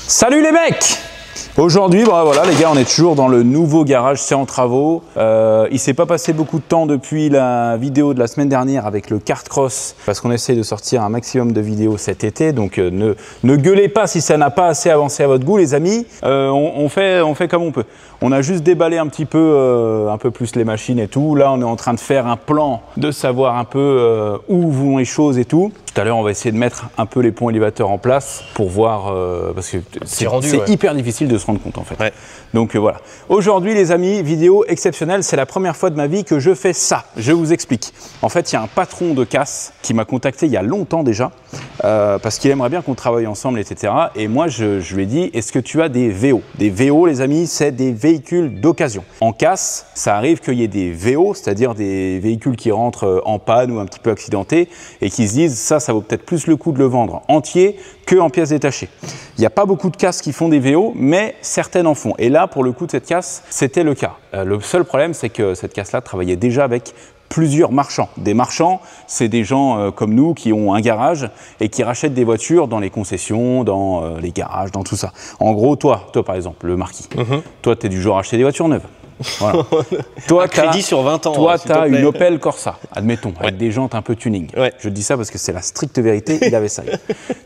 Salut les mecs! Aujourd'hui, voilà les gars, on est toujours dans le nouveau garage, c'est en travaux. Il s'est pas passé beaucoup de temps depuis la vidéo de la semaine dernière avec le kart cross, parce qu'on essaye de sortir un maximum de vidéos cet été. Donc ne gueulez pas si ça n'a pas assez avancé à votre goût, les amis. On fait comme on peut. On a juste déballé un petit peu, plus les machines et tout. Là, on est en train de faire un plan, de savoir un peu où vont les choses et tout. Tout à l'heure, on va essayer de mettre un peu les ponts élévateurs en place pour voir, parce que c'est hyper difficile de se rendre compte en fait. Ouais. Donc voilà. Aujourd'hui, les amis, vidéo exceptionnelle. C'est la première fois de ma vie que je fais ça. Je vous explique. En fait, il y a un patron de casse qui m'a contacté il y a longtemps déjà, parce qu'il aimerait bien qu'on travaille ensemble, etc. Et moi, je lui ai dit, est-ce que tu as des VO? Des VO, les amis, c'est des véhicules d'occasion. En casse, ça arrive qu'il y ait des VO, c'est-à-dire des véhicules qui rentrent en panne ou un petit peu accidentés et qui se disent, ça vaut peut-être plus le coup de le vendre entier que en pièces détachées. Il n'y a pas beaucoup de casses qui font des VO, mais certaines en font. Et là, pour le coup de cette casse, c'était le cas. Le seul problème, c'est que cette casse-là travaillait déjà avec plusieurs marchands. Des marchands, c'est des gens comme nous qui ont un garage et qui rachètent des voitures dans les concessions, dans les garages, dans tout ça. En gros, toi par exemple, le marquis, toi, tu es du genre à acheter des voitures neuves. Voilà. Toi, un crédit sur 20 ans. Toi, tu as une Opel Corsa, admettons, avec des jantes un peu tuning. Ouais. Je dis ça parce que c'est la stricte vérité, il avait ça.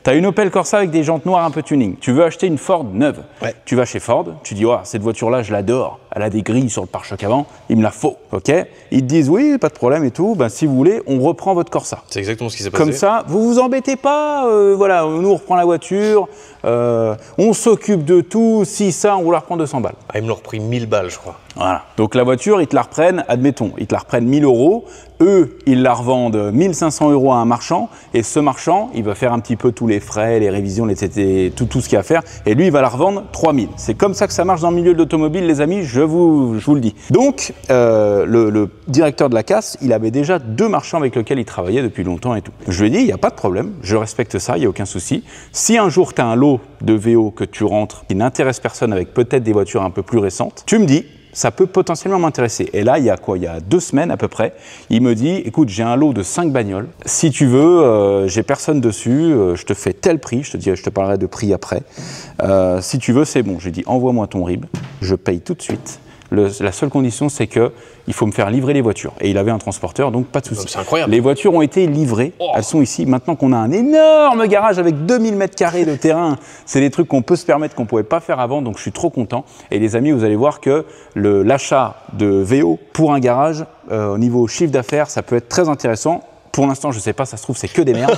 Tu as une Opel Corsa avec des jantes noires un peu tuning. Tu veux acheter une Ford neuve. Ouais. Tu vas chez Ford, tu dis, oh, cette voiture-là, je l'adore. Elle a des grilles sur le pare-choc avant, il me la faut. Okay, ils te disent, oui, pas de problème et tout. Ben, si vous voulez, on reprend votre Corsa. C'est exactement ce qui s'est passé. Comme ça, vous vous embêtez pas. Voilà, nous, on reprend la voiture. On s'occupe de tout. Si ça, on vous la reprend 200 balles. Ah, ils me l'ont repris 1000 balles, je crois. Voilà. Donc la voiture, ils te la reprennent, admettons, ils te la reprennent 1000 €. Eux, ils la revendent 1500 € à un marchand. Et ce marchand, il va faire un petit peu tous les frais, les révisions, tout ce qu'il y a à faire. Et lui, il va la revendre 3000. C'est comme ça que ça marche dans le milieu de l'automobile, les amis, je vous le dis. Donc, le directeur de la casse, il avait déjà 2 marchands avec lesquels il travaillait depuis longtemps et tout. Je lui ai dit, il n'y a pas de problème, je respecte ça, il n'y a aucun souci. Si un jour, tu as un lot de VO que tu rentres qui n'intéresse personne avec peut-être des voitures un peu plus récentes, tu me dis, ça peut potentiellement m'intéresser. Et là, il y a 2 semaines à peu près, il me dit, écoute, j'ai un lot de 5 bagnoles. Si tu veux, j'ai personne dessus, je te fais tel prix, je te parlerai de prix après. Si tu veux, c'est bon. J'ai dit, envoie-moi ton RIB, je paye tout de suite. La seule condition, c'est qu'il faut me faire livrer les voitures. Et il avait un transporteur, donc pas de souci. C'est incroyable. Les voitures ont été livrées, elles sont ici. Maintenant qu'on a un énorme garage avec 2000 m² de terrain, c'est des trucs qu'on peut se permettre, qu'on ne pouvait pas faire avant, donc je suis trop content. Et les amis, vous allez voir que l'achat de VO pour un garage, au niveau chiffre d'affaires, ça peut être très intéressant. Pour l'instant, je ne sais pas, ça se trouve, c'est que des merdes.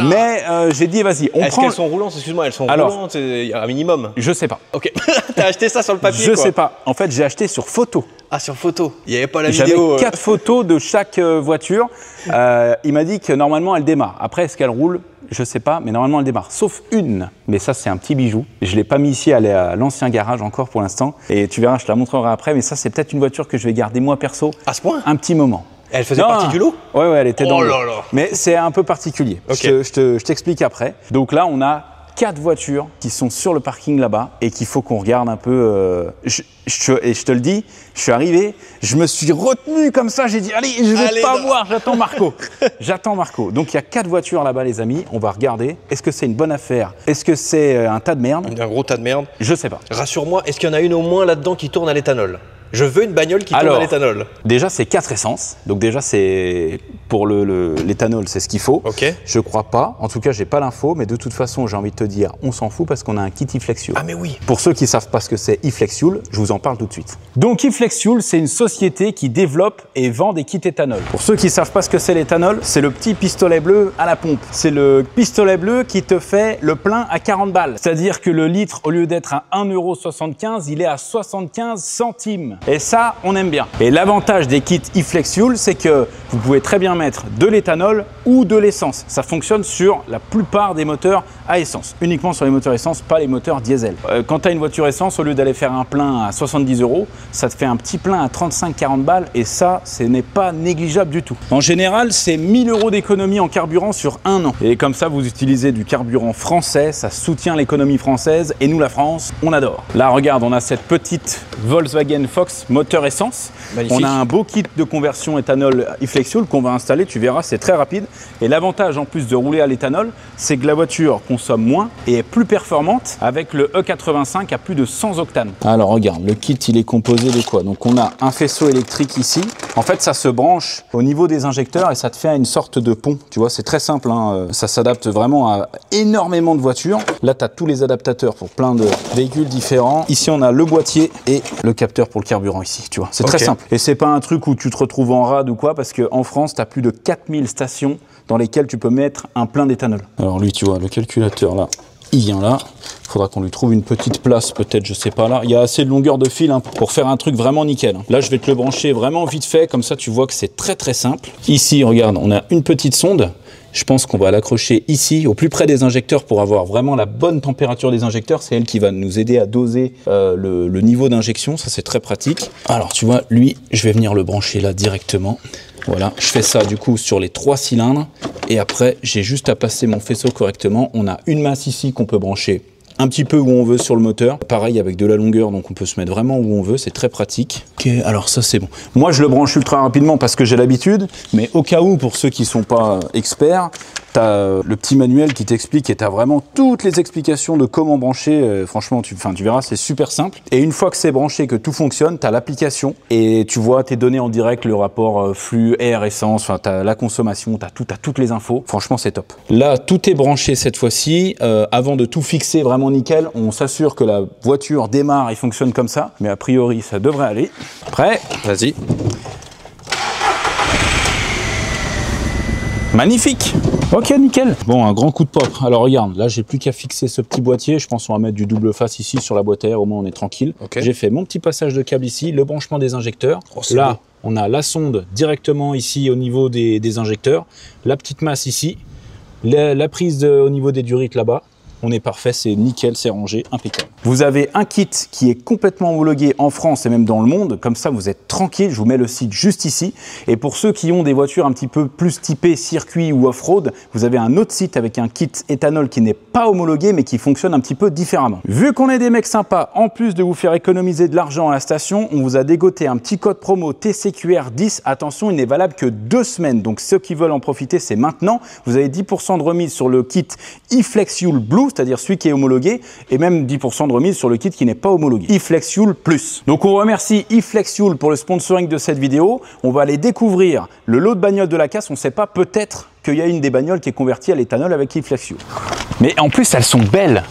Mais j'ai dit, vas-y, on prend... Est-ce qu'elles sont roulantes? Excuse-moi, elles sont roulantes, il y a un minimum. Je sais pas. Ok. T'as acheté ça sur le papier? Je sais pas. En fait, j'ai acheté sur photo. Ah, sur photo. Il n'y avait pas la vidéo. J'avais 4 photos de chaque voiture. Il m'a dit que normalement, elle démarre. Après, est-ce qu'elle roule? Je sais pas, mais normalement, elle démarre. Sauf une. Mais ça, c'est un petit bijou. Je ne l'ai pas mis ici, elle est à l'ancien garage encore pour l'instant. Et tu verras, je te la montrerai après. Mais ça, c'est peut-être une voiture que je vais garder moi perso. À ce point? Un petit moment. Elle faisait partie du lot? Ouais, elle était dans le lot. Oh là là. Mais c'est un peu particulier. Okay. Je t'explique après. Donc là, on a 4 voitures qui sont sur le parking là-bas et qu'il faut qu'on regarde un peu. Et je te le dis, je suis arrivé, je me suis retenu comme ça, j'ai dit allez, je vais pas voir, j'attends Marco. J'attends Marco. Donc il y a 4 voitures là-bas, les amis. On va regarder. Est-ce que c'est une bonne affaire? Est-ce que c'est un tas de merde? Un gros tas de merde? Je sais pas. Rassure-moi, est-ce qu'il y en a une au moins là-dedans qui tourne à l'éthanol? Je veux une bagnole qui tourne à l'éthanol. Déjà, c'est 4 essences. Donc déjà, c'est pour l'éthanol, c'est ce qu'il faut. Okay. Je crois pas. En tout cas, j'ai pas l'info. Mais de toute façon, j'ai envie de te dire, on s'en fout parce qu'on a un kit e-Flex Fuel. Ah mais oui. Pour ceux qui savent pas ce que c'est e-Flex Fuel, je vous en parle tout de suite. Donc e-Flex Fuel, c'est une société qui développe et vend des kits éthanol. Pour ceux qui savent pas ce que c'est l'éthanol, c'est le petit pistolet bleu à la pompe. C'est le pistolet bleu qui te fait le plein à 40 balles. C'est-à-dire que le litre, au lieu d'être à 1,75 €, il est à 75 centimes. Et ça, on aime bien. Et l'avantage des kits e-Flex Fuel, c'est que vous pouvez très bien mettre de l'éthanol ou de l'essence. Ça fonctionne sur la plupart des moteurs à essence. Uniquement sur les moteurs essence, pas les moteurs diesel. Quand tu as une voiture essence, au lieu d'aller faire un plein à 70 €, ça te fait un petit plein à 35-40 balles et ça, ce n'est pas négligeable du tout. En général, c'est 1000 € d'économie en carburant sur 1 an. Et comme ça, vous utilisez du carburant français, ça soutient l'économie française et nous, la France, on adore. Là, regarde, on a cette petite Volkswagen Fox moteur essence. Magnifique. On a un beau kit de conversion éthanol e-Flex Fuel qu'on va installer installer, tu verras, c'est très rapide. Et l'avantage en plus de rouler à l'éthanol, c'est que la voiture consomme moins et est plus performante avec le E85 à plus de 100 octanes. Alors regarde, le kit il est composé de quoi? Donc on a un faisceau électrique ici. En fait, ça se branche au niveau des injecteurs et ça te fait une sorte de pont. Tu vois, c'est très simple, hein. Ça s'adapte vraiment à énormément de voitures. Là, tu as tous les adaptateurs pour plein de véhicules différents. Ici, on a le boîtier et le capteur pour le carburant ici, tu vois. C'est très simple. Et c'est pas un truc où tu te retrouves en rade ou quoi, parce qu'en France, tu as plus de 4000 stations dans lesquelles tu peux mettre un plein d'éthanol. Alors lui, tu vois, le calculateur là, il vient là. Il faudra qu'on lui trouve une petite place, peut-être, je sais pas là. Il y a assez de longueur de fil, hein, pour faire un truc vraiment nickel. Là, je vais te le brancher vraiment vite fait, comme ça tu vois que c'est très simple. Ici, regarde, on a une petite sonde. Je pense qu'on va l'accrocher ici, au plus près des injecteurs, pour avoir vraiment la bonne température des injecteurs. C'est elle qui va nous aider à doser le niveau d'injection. Ça, c'est très pratique. Alors, tu vois, lui, je vais venir le brancher là directement. Voilà, je fais ça du coup sur les 3 cylindres. Et après, j'ai juste à passer mon faisceau correctement. On a une masse ici qu'on peut brancher un petit peu où on veut sur le moteur. Pareil avec de la longueur, donc on peut se mettre vraiment où on veut, c'est très pratique. Ok, alors ça c'est bon. Moi je le branche ultra rapidement parce que j'ai l'habitude, mais au cas où, pour ceux qui sont pas experts, tu as le petit manuel qui t'explique et tu as vraiment toutes les explications de comment brancher. Franchement, tu verras, c'est super simple. Et une fois que c'est branché, que tout fonctionne, tu as l'application et tu vois tes données en direct, le rapport flux, air, essence, enfin tu as la consommation, tu as toutes les infos. Franchement, c'est top. Là, tout est branché cette fois-ci. Avant de tout fixer vraiment nickel, on s'assure que la voiture démarre et fonctionne comme ça. Mais a priori, ça devrait aller. Prêt? Vas-y. Magnifique. Ok, nickel. Bon, un grand coup de pop. Alors regarde, là j'ai plus qu'à fixer ce petit boîtier. Je pense qu'on va mettre du double face ici sur la boîte à air, au moins on est tranquille. Okay. J'ai fait mon petit passage de câble ici, le branchement des injecteurs. Oh, là, beau. On a la sonde directement ici au niveau des injecteurs, la petite masse ici, la prise au niveau des durites là-bas. On est parfait, c'est nickel, c'est rangé, impeccable. Vous avez un kit qui est complètement homologué en France et même dans le monde. Comme ça, vous êtes tranquille. Je vous mets le site juste ici. Et pour ceux qui ont des voitures un petit peu plus typées circuit ou off-road, vous avez un autre site avec un kit éthanol qui n'est pas homologué, mais qui fonctionne un petit peu différemment. Vu qu'on est des mecs sympas, en plus de vous faire économiser de l'argent à la station, on vous a dégoté un petit code promo TCQR10. Attention, il n'est valable que 2 semaines. Donc ceux qui veulent en profiter, c'est maintenant. Vous avez 10% de remise sur le kit eFlexfuel Blue, c'est-à-dire celui qui est homologué, et même 10% de remise sur le kit qui n'est pas homologué. eFlexfuel Plus. Donc on remercie eFlexfuel pour le sponsoring de cette vidéo. On va aller découvrir le lot de bagnoles de la casse. On ne sait pas, peut-être qu'il y a une des bagnoles qui est convertie à l'éthanol avec eFlexfuel. Mais en plus, elles sont belles.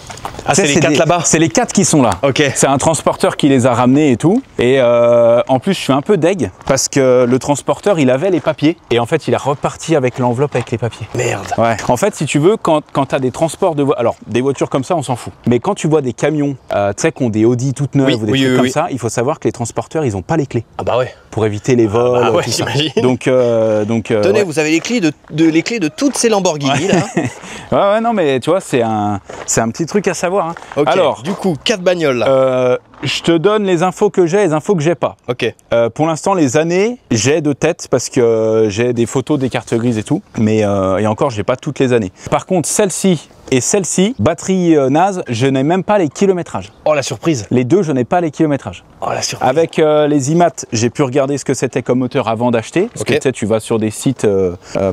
Ah, c'est les 4 là-bas? C'est les 4 qui sont là. Ok. C'est un transporteur qui les a ramenés et tout. Et en plus, je suis un peu deg parce que le transporteur, il avait les papiers. Et en fait, il est reparti avec l'enveloppe avec les papiers. Merde. Ouais. En fait, si tu veux, quand tu as des transports de voitures, alors des voitures comme ça, on s'en fout. Mais quand tu vois des camions, tu sais, qui ont des Audi toutes neuves ou des trucs comme ça, il faut savoir que les transporteurs, ils n'ont pas les clés. Ah bah ouais. Pour éviter les vols. Ah bah ouais, tout ça. Donc, tenez, ouais. vous avez les clés de toutes ces Lamborghini là. Ouais, non, mais tu vois, c'est un petit truc à savoir. Hein. Okay. Alors, du coup, 4 bagnoles là. Je te donne les infos que j'ai, les infos que j'ai pas. Ok. Pour l'instant, les années, j'ai de tête parce que j'ai des photos des cartes grises et tout. Mais et encore, j'ai pas toutes les années. Par contre, celle-ci et celle-ci, batterie naze, je n'ai même pas les kilométrages. Oh la surprise. Les deux, je n'ai pas les kilométrages. Oh la surprise. Avec les IMAT, j'ai pu regarder ce que c'était comme moteur avant d'acheter. Parce que tu sais, tu vas sur des sites,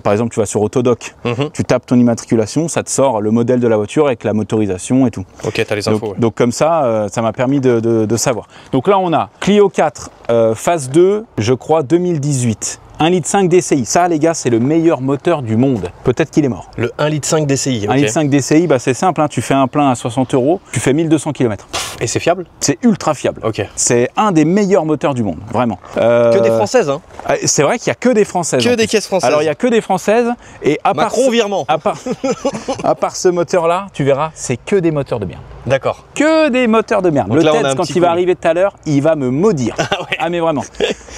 par exemple, tu vas sur Autodoc, tu tapes ton immatriculation, ça te sort le modèle de la voiture avec la motorisation et tout. Ok, t'as les infos. Donc comme ça, ça m'a permis de savoir. Donc là, on a Clio 4, phase 2, je crois 2018. 1,5 litre DCI, ça les gars, c'est le meilleur moteur du monde. Peut-être qu'il est mort. Le 1,5 litre DCI. Okay. 1,5 litre DCI, bah c'est simple, hein, tu fais un plein à 60 €, tu fais 1200 km. Et c'est fiable? C'est ultra fiable. Ok. C'est un des meilleurs moteurs du monde, vraiment. Que des françaises, hein? C'est vrai qu'il n'y a que des françaises. Que des caisses françaises. Alors il n'y a que des françaises, et à Macron virement. À part ce moteur-là, tu verras, c'est que des moteurs de merde. D'accord. Que des moteurs de merde. Donc le TEDS, quand il va arriver tout à l'heure, il va me maudire. Ah, ouais. Ah mais vraiment.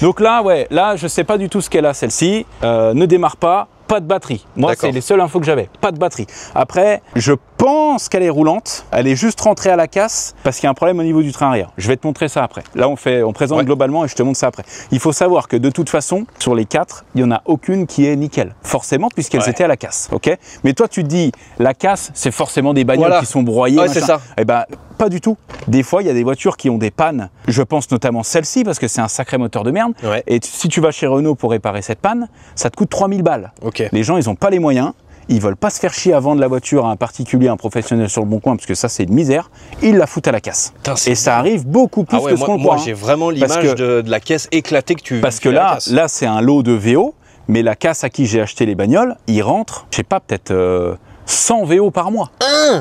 Donc là, ouais, là, je sais pas du tout ce qu'elle a, celle-ci. Ne démarre pas. Pas de batterie. Moi, c'est les seules infos que j'avais. Pas de batterie. Après, je pense qu'elle est roulante. Elle est juste rentrée à la casse parce qu'il y a un problème au niveau du train arrière. Je vais te montrer ça après. Là, on présente globalement et je te montre ça après. Il faut savoir que de toute façon, sur les 4, il n'y en a aucune qui est nickel. Forcément, puisqu'elles étaient à la casse. Ok. Mais toi, tu te dis, la casse, c'est forcément des bagnoles qui sont broyées. Ouais, c'est ça. Eh ben, pas du tout. Des fois, il y a des voitures qui ont des pannes. Je pense notamment celle-ci, parce que c'est un sacré moteur de merde. Ouais. Et si tu vas chez Renault pour réparer cette panne, ça te coûte 3000 balles. Ok. Les gens, ils n'ont pas les moyens. Ils veulent pas se faire chier à vendre la voiture à un particulier, un professionnel sur le bon coin, parce que ça, c'est une misère. Ils la foutent à la casse. Putain, et ça arrive beaucoup plus que ce qu'on moi croit. j'ai vraiment l'image de la caisse éclatée que tu Parce que là c'est un lot de VO, mais la casse à qui j'ai acheté les bagnoles, il rentre, je sais pas, peut-être 100 VO par mois.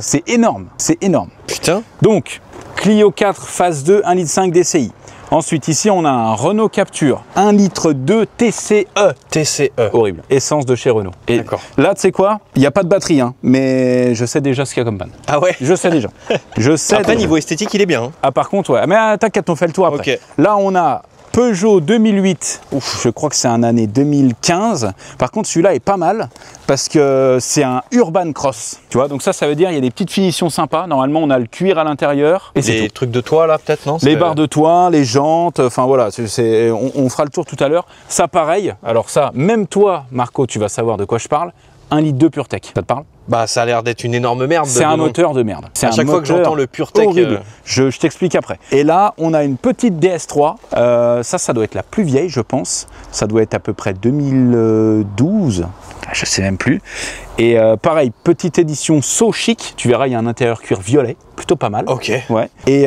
C'est énorme, c'est énorme. Putain. Donc, Clio 4 phase 2, 1,5 litre DCI. Ensuite, ici, on a un Renault Capture, 1,2 litre TCE. TCE. Horrible. Essence de chez Renault. Et là, tu sais quoi? Il n'y a pas de batterie, hein, mais je sais déjà ce qu'il y a comme panne. Ah ouais? Je sais déjà. Je sais. Après, niveau esthétique, il est bien. Hein. Ah, par contre, ouais. Mais t'inquiète, on fait le tour après. Okay. Là, on a Peugeot 2008, ouf, je crois que c'est un année 2015. Par contre, celui-là est pas mal parce que c'est un Urban Cross. Tu vois, donc ça veut dire il y a des petites finitions sympas. Normalement, on a le cuir à l'intérieur. Et les trucs de toit là, peut-être, non? Les barres de toit, les jantes, enfin voilà, on fera le tour tout à l'heure. Ça, pareil. Alors ça, même toi, Marco, tu vas savoir de quoi je parle. 1,2 litre PureTech, ça te parle? Bah, ça a l'air d'être une énorme merde. C'est un moteur de merde. À chaque fois que j'entends le PureTech, horrible. Je t'explique après. Et là, on a une petite DS3. Ça doit être la plus vieille, je pense. Ça doit être à peu près 2012. Je sais même plus. Et pareil, petite édition So Chic. Tu verras, il y a un intérieur cuir violet. Plutôt pas mal. Ok. Ouais. Et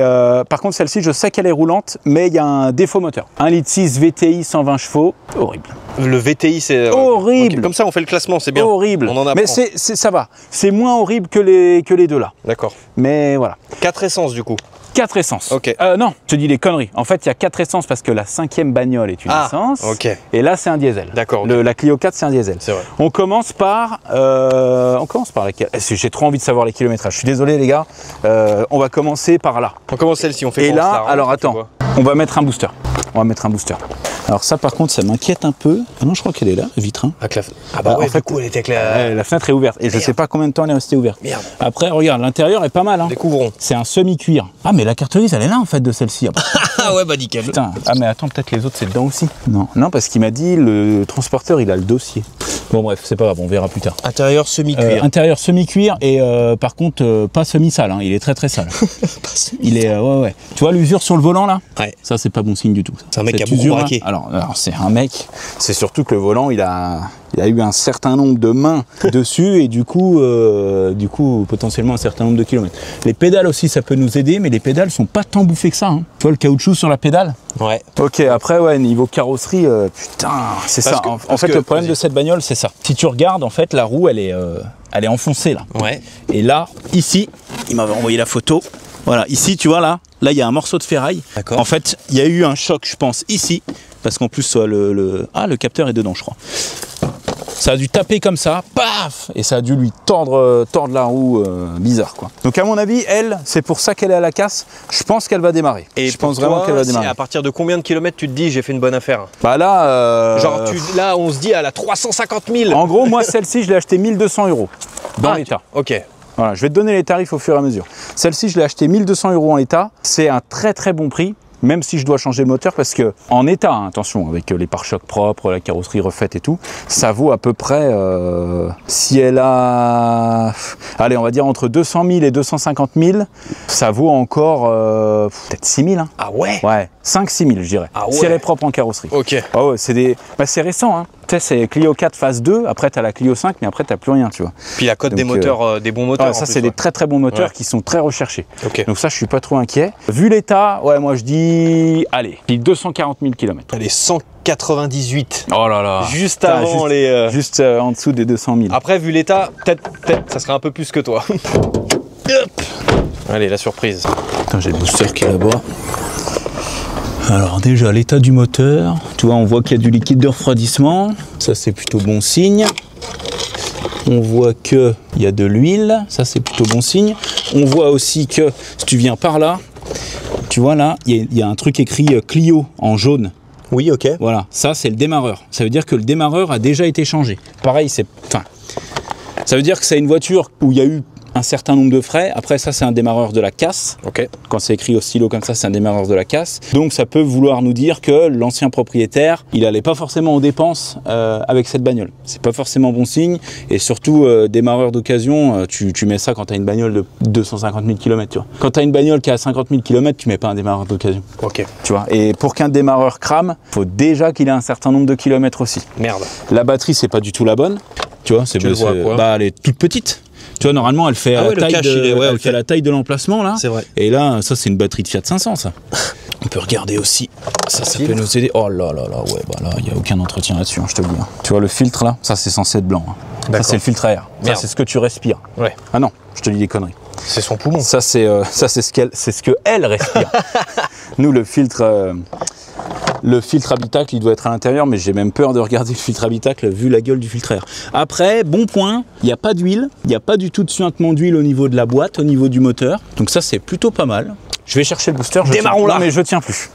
par contre, celle-ci, je sais qu'elle est roulante, mais il y a un défaut moteur. 1,6 litre VTI, 120 chevaux. Horrible. Le VTI, c'est horrible. Okay. Comme ça, on fait le classement, c'est bien. Horrible. On en apprend. Mais ça va. C'est moins horrible que les deux là. D'accord. Mais voilà. 4 essences du coup. 4 essences. Ok. Non, je te dis des conneries. En fait, il y a 4 essences parce que la 5e bagnole est une essence. Ok. Et là, c'est un diesel. D'accord. Okay. La Clio 4, c'est un diesel. C'est vrai. On commence par laquelle? J'ai trop envie de savoir les kilométrages. Je suis désolé, les gars. On va commencer par là. On commence celle-ci. On fait. Et là, alors attends. On va mettre un booster. Alors ça, par contre, ça m'inquiète un peu. Ah non, je crois qu'elle est là, la vitre. Hein. Ah bah ouais, en fait, du coup, elle était avec la fenêtre est ouverte. Et je sais pas combien de temps elle est restée ouverte. Merde. Après, regarde, l'intérieur est pas mal. Hein. Découvrons. C'est un semi-cuir. Ah, mais la carte grise, elle est là en fait de celle-ci. Ah ouais, bah nickel. Putain. Ah, mais attends, peut-être les autres, c'est dedans aussi. Non, parce qu'il m'a dit, le transporteur, il a le dossier. Bon, bref, c'est pas grave, on verra plus tard. Intérieur semi-cuir. Intérieur semi-cuir et par contre, pas semi-sale. Hein. Il est très très sale. Il est, ouais. Tu vois l'usure sur le volant là? Ouais. Ça, c'est pas bon signe du tout. C'est un mec qui a beaucoup braqué. Alors c'est un mec, c'est surtout que le volant, il a eu un certain nombre de mains dessus et du coup, potentiellement un certain nombre de kilomètres. Les pédales aussi, ça peut nous aider, mais les pédales sont pas tant bouffées que ça. Hein. Tu vois le caoutchouc sur la pédale? Ouais. Ok, après, ouais, niveau carrosserie, putain, c'est ça. En fait, le problème de cette bagnole, c'est ça. Si tu regardes, en fait, la roue, elle est enfoncée là. Ouais. Et là, ici, il m'avait envoyé la photo. Voilà, ici, tu vois là, il y a un morceau de ferraille. D'accord. En fait, il y a eu un choc, je pense, ici, parce qu'en plus, le capteur est dedans, je crois. Ça a dû taper comme ça, paf, et ça a dû lui tordre la roue, bizarre quoi. Donc à mon avis, elle, c'est pour ça qu'elle est à la casse. Je pense qu'elle va démarrer. Et je pense vraiment qu'elle va démarrer. À partir de combien de kilomètres tu te dis j'ai fait une bonne affaire? Bah là, genre là, on se dit à la 350 000. En gros, moi celle-ci, je l'ai achetée 1200 € dans l'état. Ok. Voilà, je vais te donner les tarifs au fur et à mesure. Celle-ci, je l'ai achetée 1200 € en l'état. C'est un très très bon prix. Même si je dois changer le moteur parce que en état, hein, attention, avec les pare-chocs propres, la carrosserie refaite et tout, ça vaut à peu près, si elle a, allez, on va dire entre 200 000 et 250 000, ça vaut encore peut-être 6 000. Hein. Ah ouais? Ouais, 5-6 000 je dirais, si elle est propre en carrosserie. Ok. Ah ouais, c'est récent, hein. Tu sais, c'est Clio 4 phase 2, après tu as la Clio 5, mais après tu n'as plus rien, tu vois. Puis la cote des moteurs, des bons moteurs. Ouais, ça, c'est des très très bons moteurs qui sont très recherchés. Okay. Donc ça, je suis pas trop inquiet. Vu l'état, ouais, moi je dis, allez, 240 000 km. Allez, 198. Oh là là. Juste avant les... Juste en dessous des 200 000. Après, vu l'état, peut-être, ça serait un peu plus que toi. Allez, la surprise. Putain, j'ai le booster qui est là-bas. Alors déjà, l'état du moteur, tu vois, on voit qu'il y a du liquide de refroidissement, ça c'est plutôt bon signe. On voit qu'il y a de l'huile, ça c'est plutôt bon signe. On voit aussi que, si tu viens par là, tu vois là, il y a un truc écrit Clio en jaune. Oui, ok. Voilà, ça c'est le démarreur. Ça veut dire que le démarreur a déjà été changé. Pareil, ça veut dire que c'est une voiture où il y a eu un certain nombre de frais. Après ça, c'est un démarreur de la casse. Ok. Quand c'est écrit au stylo comme ça, c'est un démarreur de la casse. Donc ça peut vouloir nous dire que l'ancien propriétaire, il allait pas forcément aux dépenses avec cette bagnole. C'est pas forcément bon signe. Et surtout, démarreur d'occasion, tu mets ça quand tu as une bagnole de 250 000 km. Tu vois. Quand tu as une bagnole qui a 50 000 km, tu mets pas un démarreur d'occasion. Ok. Tu vois. Et pour qu'un démarreur crame, faut déjà qu'il ait un certain nombre de kilomètres aussi. Merde. La batterie, c'est pas du tout la bonne. Tu vois, Tu le vois à quoi ? bah, elle est toute petite. Tu vois, normalement, elle fait, elle fait la taille de l'emplacement, là. C'est vrai. Et là, ça, c'est une batterie de Fiat 500, ça. On peut regarder aussi. Ça peut nous aider. Oh là là là, ouais, bah là, il n'y a aucun entretien là-dessus, hein, je te le dis. Tu vois, le filtre, là, ça, c'est censé être blanc. Hein. Ça, c'est le filtre à air. Ça, c'est ce que tu respires. Ouais. Ah non, je te dis des conneries. C'est son poumon. Ça, c'est ce qu'elle respire. Nous, le filtre habitacle, il doit être à l'intérieur, mais j'ai même peur de regarder le filtre habitacle vu la gueule du filtre air. Après, bon point, il n'y a pas d'huile, il n'y a pas du tout de suintement d'huile au niveau de la boîte, au niveau du moteur. Donc ça, c'est plutôt pas mal. Je vais chercher le booster. Démarrons là. Non, mais je tiens plus.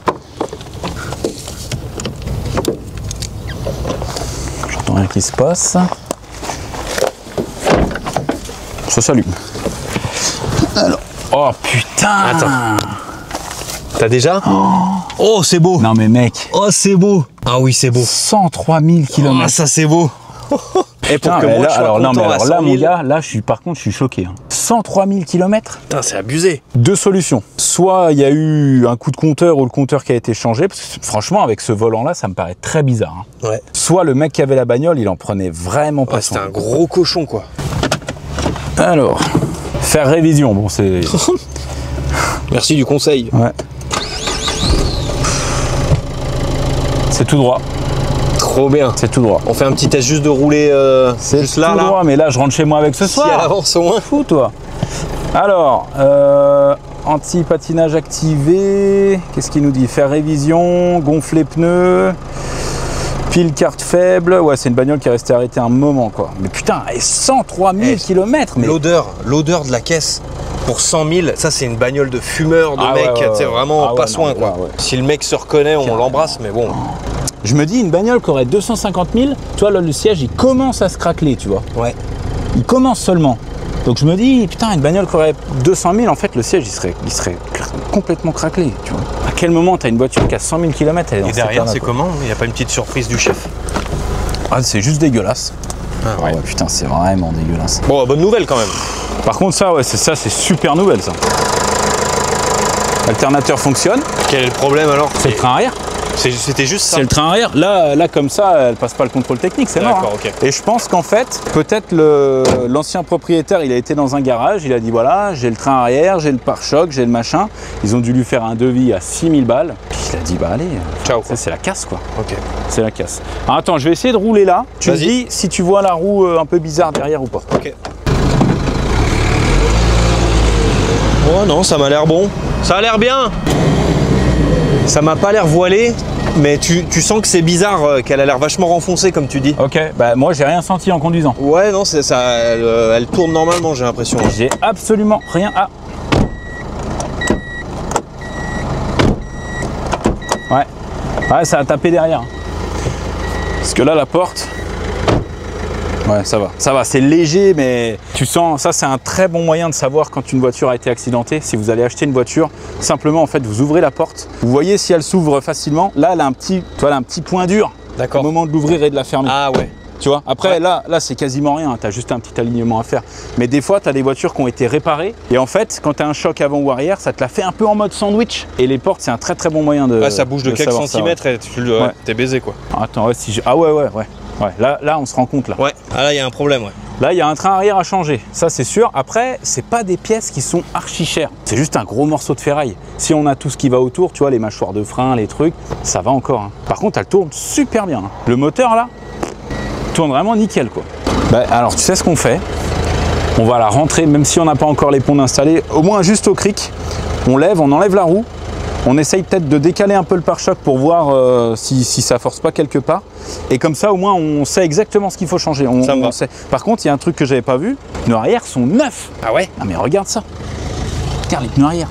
J'entends rien qui se passe. Ça s'allume. Alors. Oh putain. Attends. T'as déjà ? Oh, c'est beau. Non mais mec. Oh, c'est beau. Ah oui, c'est beau. 103 000 km. Ah, ça c'est beau. Et pour que moi, alors là, mon gars, là, par contre, je suis choqué. Hein. 103 000 km. Putain, c'est abusé. Deux solutions. Soit il y a eu un coup de compteur ou le compteur qui a été changé, parce que franchement, avec ce volant-là, ça me paraît très bizarre. Hein. Ouais. Soit le mec qui avait la bagnole, il en prenait vraiment pas soin. C'était un gros cochon, quoi. Alors, faire révision, bon, c'est... Merci du conseil. Ouais. C'est tout droit. Trop bien. C'est tout droit. On fait un petit test juste de rouler c'est juste tout là, droit, mais là, je rentre chez moi avec ce soir. Si elle avance au moins. Fou, toi. Alors, anti-patinage activé. Qu'est-ce qu'il nous dit? Faire révision, gonfler pneus, pile carte faible. Ouais, c'est une bagnole qui est restée arrêtée un moment, quoi. Mais putain, et 103 000 km. Mais... L'odeur de la caisse. Pour 100 000, ça c'est une bagnole de fumeur, de mec, tu sais, vraiment pas soin, quoi. Ouais. Si le mec se reconnaît, on l'embrasse, mais bon. Je me dis, une bagnole qui aurait 250 000, tu vois, là, le siège, il commence à se craqueler, tu vois. Ouais. Il commence seulement. Donc je me dis, putain, une bagnole qui aurait 200 000, en fait, le siège, il serait complètement craquelé, tu vois. À quel moment tu as une voiture qui a 100 000 km, elle est dans et cet derrière, état-là, c'est quoi. comment? Il n'y a pas une petite surprise du chef? Ah, c'est juste dégueulasse. Ah, ouais. Ouais, putain, c'est vraiment dégueulasse. Bon, bonne nouvelle quand même. Par contre, ça, ouais, c'est super nouvelle, ça. L'alternateur fonctionne. Quel est le problème alors? C'est le train arrière. C'était juste ça. C'est le train arrière. Là, comme ça, elle passe pas le contrôle technique, c'est mort. D'accord, Hein. ok. Et je pense qu'en fait, peut-être l'ancien propriétaire, il a été dans un garage, il a dit voilà, j'ai le train arrière, j'ai le pare-choc, j'ai le machin. Ils ont dû lui faire un devis à 6 000 balles. Puis il a dit bah allez, ciao. Ça c'est la casse quoi. Ok. C'est la casse. Alors, attends, je vais essayer de rouler là. Tu me dis si tu vois la roue un peu bizarre derrière ou pas. Ok. Oh non, ça m'a l'air bon. Ça a l'air bien. Ça m'a pas l'air voilé, mais tu sens que c'est bizarre, qu'elle a l'air vachement renfoncée comme tu dis. Ok, bah moi j'ai rien senti en conduisant. Ouais, non, c'est ça. Elle tourne normalement, j'ai l'impression. J'ai absolument rien à... Ouais, ça a tapé derrière. Parce que là, la porte... Ouais, ça va, c'est léger, mais tu sens, ça c'est un très bon moyen de savoir quand une voiture a été accidentée. Si vous allez acheter une voiture, simplement en fait, vous ouvrez la porte, vous voyez si elle s'ouvre facilement. Là, elle a un petit point dur au moment de l'ouvrir et de la fermer. Ah ouais. Tu vois, après là c'est quasiment rien, tu as juste un petit alignement à faire. Mais des fois, tu as des voitures qui ont été réparées et en fait, quand tu as un choc avant ou arrière, ça te la fait un peu en mode sandwich. Et les portes, c'est un très très bon moyen de... Ouais, ça bouge de quelques centimètres et t'es baisé quoi. Attends, ouais, ah ouais. Ouais, là on se rend compte là. Ouais, ah là il y a un problème, ouais. Là il y a un train arrière à changer, ça c'est sûr. Après, c'est pas des pièces qui sont archi chères. C'est juste un gros morceau de ferraille. Si on a tout ce qui va autour, tu vois, les mâchoires de frein, les trucs, ça va encore. Hein. Par contre, elle tourne super bien. Hein. Le moteur là, tourne vraiment nickel quoi. Bah, alors tu sais ce qu'on fait? On va la rentrer, même si on n'a pas encore les ponts installés, au moins juste au cric. On enlève la roue. On essaye peut-être de décaler un peu le pare-choc pour voir si ça force pas quelque part. Et comme ça, au moins, on sait exactement ce qu'il faut changer. On sait. Par contre, il y a un truc que j'avais pas vu. Les pneus arrière sont neufs. Ah ouais? Ah mais regarde ça. Regarde les pneus arrière.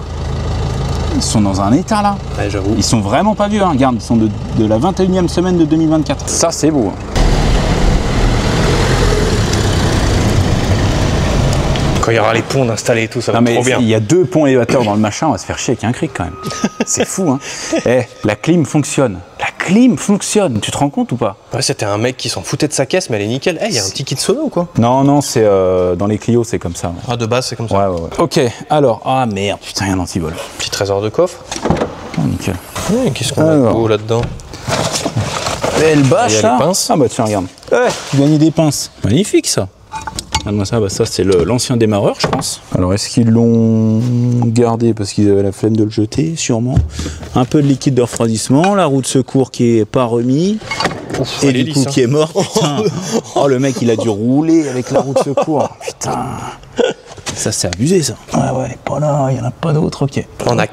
Ils sont dans un état là. Ouais, j'avoue. Ils sont vraiment pas vieux. Hein. Regarde, ils sont de la 21e semaine de 2024. Ça, c'est beau. Hein. Quand il y aura les ponts installés et tout, ça va être trop bien. Il y a 2 ponts élévateurs dans le machin, on va se faire chier avec un cric quand même. C'est fou, hein. La clim fonctionne. La clim fonctionne, tu te rends compte ou pas? Ouais, c'était un mec qui s'en foutait de sa caisse, mais elle est nickel. Il y a un petit kit sono ou quoi? Non, c'est dans les Clio, c'est comme ça. Ouais. Ah, de base, c'est comme ça. Ouais. Ok, alors, ah merde, putain, il y a un antivol. Petit trésor de coffre. Oh, nickel. Ouais, qu'est-ce qu'on a de beau là-dedans? Belle bâche, il y a là. les pinces. Ah bah tiens, regarde. Tu gagnes des pinces. Magnifique, ça. Regarde-moi ça, ça c'est l'ancien démarreur, je pense. Alors, est-ce qu'ils l'ont gardé parce qu'ils avaient la flemme de le jeter? Sûrement. Un peu de liquide de refroidissement, la roue de secours qui est pas remis. Ouf, et du coup, qui est mort. Putain. Oh, le mec, il a dû rouler avec la roue de secours. Putain. Ça, c'est abusé, ça. Ouais, pas là, il n'y en a pas d'autres, ok. On a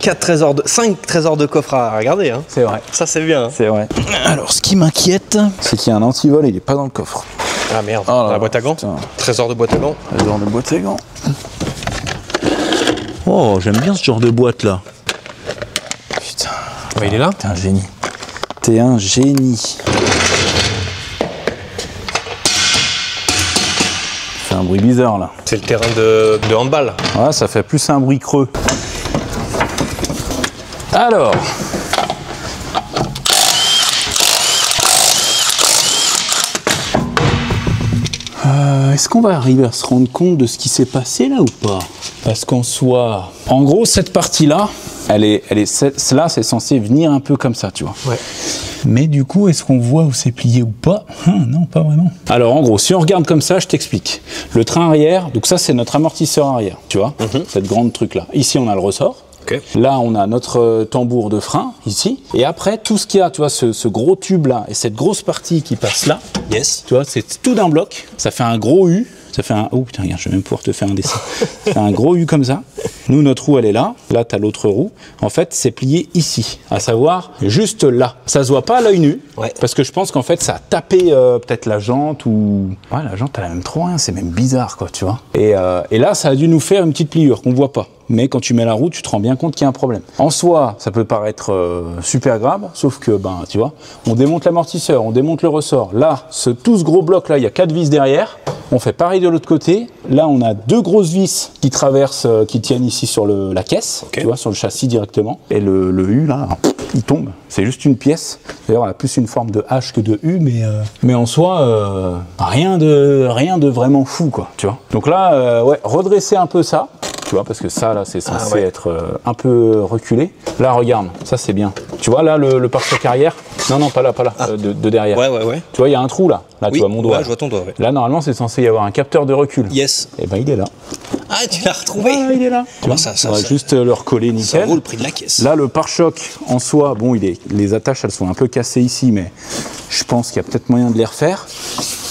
5 trésors de coffre à regarder, hein. C'est vrai. Ça, c'est bien. Hein. C'est vrai. Alors, ce qui m'inquiète, c'est qu'il y a un antivol, il est pas dans le coffre. Ah merde, dans la boîte à gants. Putain. Trésor de boîte à gants. Trésor de boîte à gants. Oh, j'aime bien ce genre de boîte, là. Putain. Ouais, il est là. T'es un génie. T'es un génie. C'est un bruit bizarre là. C'est le terrain de handball. Ouais, ça fait plus un bruit creux. Alors. Est-ce qu'on va arriver à se rendre compte de ce qui s'est passé là ou pas? Parce qu'en soi, en gros, cette partie-là, cela c'est censé venir un peu comme ça, tu vois. Ouais. Mais du coup, est-ce qu'on voit où c'est plié ou pas? Non, pas vraiment. Alors en gros, si on regarde comme ça, je t'explique. Le train arrière, donc ça c'est notre amortisseur arrière, tu vois, cette grande truc-là. Ici, on a le ressort. Okay. Là, on a notre tambour de frein, ici. Et après, tout ce qu'il y a, tu vois, ce gros tube-là et cette grosse partie qui passe là, yes. Tu vois, c'est tout d'un bloc. Ça fait un gros U. Ça fait un... Oh putain, regarde, je vais même pouvoir te faire un dessin. Ça fait un gros U comme ça. Nous, notre roue, elle est là. Là, tu as l'autre roue. En fait, c'est plié ici, à savoir juste là. Ça se voit pas à l'œil nu, parce que je pense qu'en fait, ça a tapé peut-être la jante ou... Ouais, la jante, elle a même trop rien. C'est même bizarre, quoi, tu vois. Et là, ça a dû nous faire une petite pliure qu'on voit pas. Mais quand tu mets la roue, tu te rends bien compte qu'il y a un problème. En soi, ça peut paraître super grave, sauf que, ben, tu vois, on démonte l'amortisseur, on démonte le ressort. Là, tout ce gros bloc-là, il y a 4 vis derrière. On fait pareil de l'autre côté. Là, on a 2 grosses vis qui traversent, qui tiennent ici sur la caisse, tu vois, sur le châssis directement. Et le U, là, il tombe. C'est juste une pièce. D'ailleurs, elle a plus une forme de H que de U, mais en soi, rien de vraiment fou, quoi, tu vois. Donc là, ouais, redresser un peu ça. Tu vois, parce que ça, là, c'est censé être un peu reculé. Là, regarde, ça, c'est bien. Tu vois, là, le pare-choc arrière. Non, pas là, de derrière. Ouais. Tu vois, il y a un trou, là. Là, oui, tu vois mon doigt. Ouais, je vois ton doigt, ouais. Là, normalement, c'est censé y avoir un capteur de recul. Yes. Et ben, il est là. Ah, tu l'as retrouvé? Ouais, il est là. Tu vois, ça va juste le recoller nickel. Ça vaut le prix de la caisse. Là, le pare-choc, en soi, bon, les attaches, elles sont un peu cassées ici, mais je pense qu'il y a peut-être moyen de les refaire.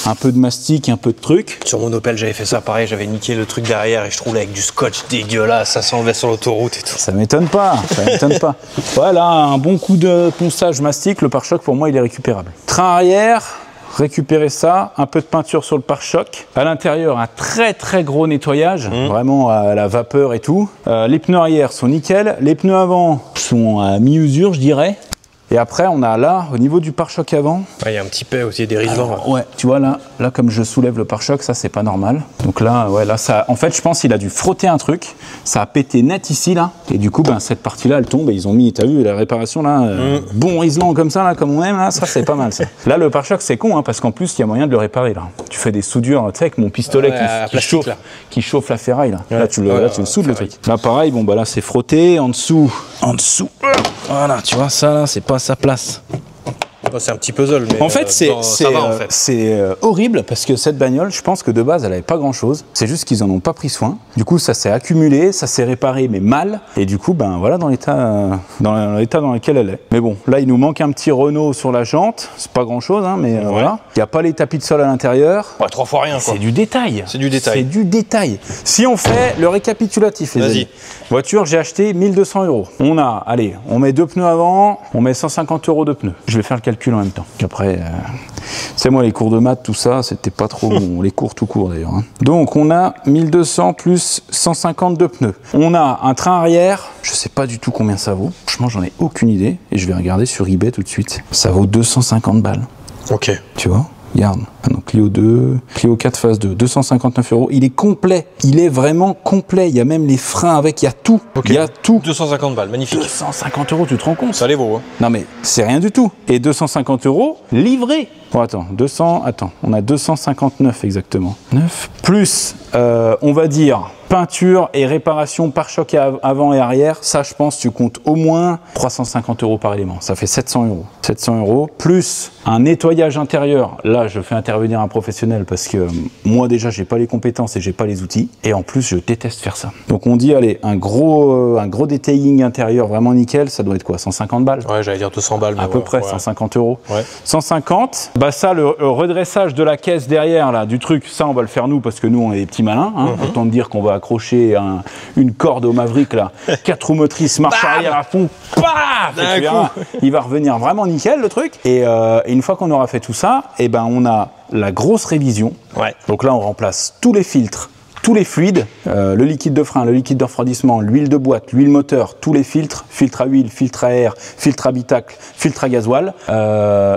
Un peu de mastic, un peu de truc. Sur mon Opel, j'avais fait ça pareil, j'avais niqué le truc derrière et je trouvais avec du scotch dégueulasse, ça s'enlevait sur l'autoroute et tout. Ça m'étonne pas, ça m'étonne pas. Voilà, un bon coup de ponçage mastic, le pare-choc pour moi il est récupérable. Train arrière, récupérer ça, un peu de peinture sur le pare-choc. À l'intérieur, un très gros nettoyage, vraiment à la vapeur et tout. Les pneus arrière sont nickel, les pneus avant sont à mi-usure je dirais. Et après, on a là, au niveau du pare-choc avant... Il y a un petit peu aussi dérivant. Ouais, tu vois, là, comme je soulève le pare-choc, ça, c'est pas normal. Donc là, ouais, là, ça... En fait, je pense qu'il a dû frotter un truc. Ça a pété net ici, là. Et du coup, ben, cette partie-là, elle tombe et ils ont mis, t'as vu, la réparation, là, bon Island comme ça, là, comme on aime, là, ça, c'est pas mal, ça. Là, le pare-choc, c'est con, hein, parce qu'en plus, il y a moyen de le réparer, là. Tu fais des soudures, tu sais, avec mon pistolet qui chauffe la ferraille, là. Ouais. Là, tu le soudes, le truc. Là, pareil, bon, bah là, c'est frotté. En dessous. Voilà, tu vois, ça, là, c'est pas à sa place. C'est un petit puzzle, mais en fait, c'est horrible parce que cette bagnole, je pense que de base, elle avait pas grand-chose. C'est juste qu'ils en ont pas pris soin. Du coup, ça s'est accumulé, ça s'est réparé, mais mal. Et du coup, ben voilà, dans l'état dans lequel elle est. Mais bon, là, il nous manque un petit Renault sur la jante. C'est pas grand-chose, hein, mais voilà. Il y a pas les tapis de sol à l'intérieur. Ouais, 3 fois rien, quoi. C'est du détail. C'est du détail. C'est du détail. Si on fait le récapitulatif, les amis. Voiture, j'ai acheté 1 200 €. On a, allez, on met 2 pneus avant, on met 150 € de pneus. Je vais faire le calcul en même temps. Après, c'est moi les cours de maths, tout ça, c'était pas trop bon. Les cours tout court d'ailleurs. Hein. Donc on a 1200 plus 150 de pneus. On a un train arrière, je sais pas du tout combien ça vaut. Franchement, j'en ai aucune idée. Et je vais regarder sur eBay tout de suite. Ça vaut 250 balles. Ok. Tu vois, Regarde. Ah non, Clio 2, Clio 4 phase 2, 259 €. Il est complet. Il est vraiment complet. Il y a même les freins avec, il y a tout. Okay. Il y a tout. 250 balles, magnifique. 250 €, tu te rends compte? Ça les vaut. Hein. Non mais c'est rien du tout. Et 250 € livré. Bon attends, on a 259 exactement. 9 plus, on va dire, peinture et réparation pare-choc avant et arrière. Ça, je pense, tu comptes au moins 350 € par élément. Ça fait 700 €. 700 € plus un nettoyage intérieur. Là, je fais intervenir un professionnel parce que moi déjà, j'ai pas les compétences et j'ai pas les outils. Et en plus, je déteste faire ça. Donc on dit, allez, un gros detailing intérieur vraiment nickel. Ça doit être quoi, 150 balles? Ouais, j'allais dire 200 balles. Mais à peu près, ouais. 150 €. Ouais. 150. Bah ça, le redressage de la caisse derrière, là, du truc, ça, on va le faire nous parce que nous, on est des petits malins. Hein. Autant te dire qu'on va accrocher une corde au Maverick, là. 4 roues motrices, marche arrière à fond. Paf, et tu verras, il va revenir vraiment nickel, le truc. Et une fois qu'on aura fait tout ça, et ben, on a la grosse révision. Ouais. Donc là, on remplace tous les filtres, tous les fluides, le liquide de frein, le liquide de refroidissement, l'huile de boîte, l'huile moteur, tous les filtres, filtre à huile, filtre à air, filtre habitacle, filtre à gasoil.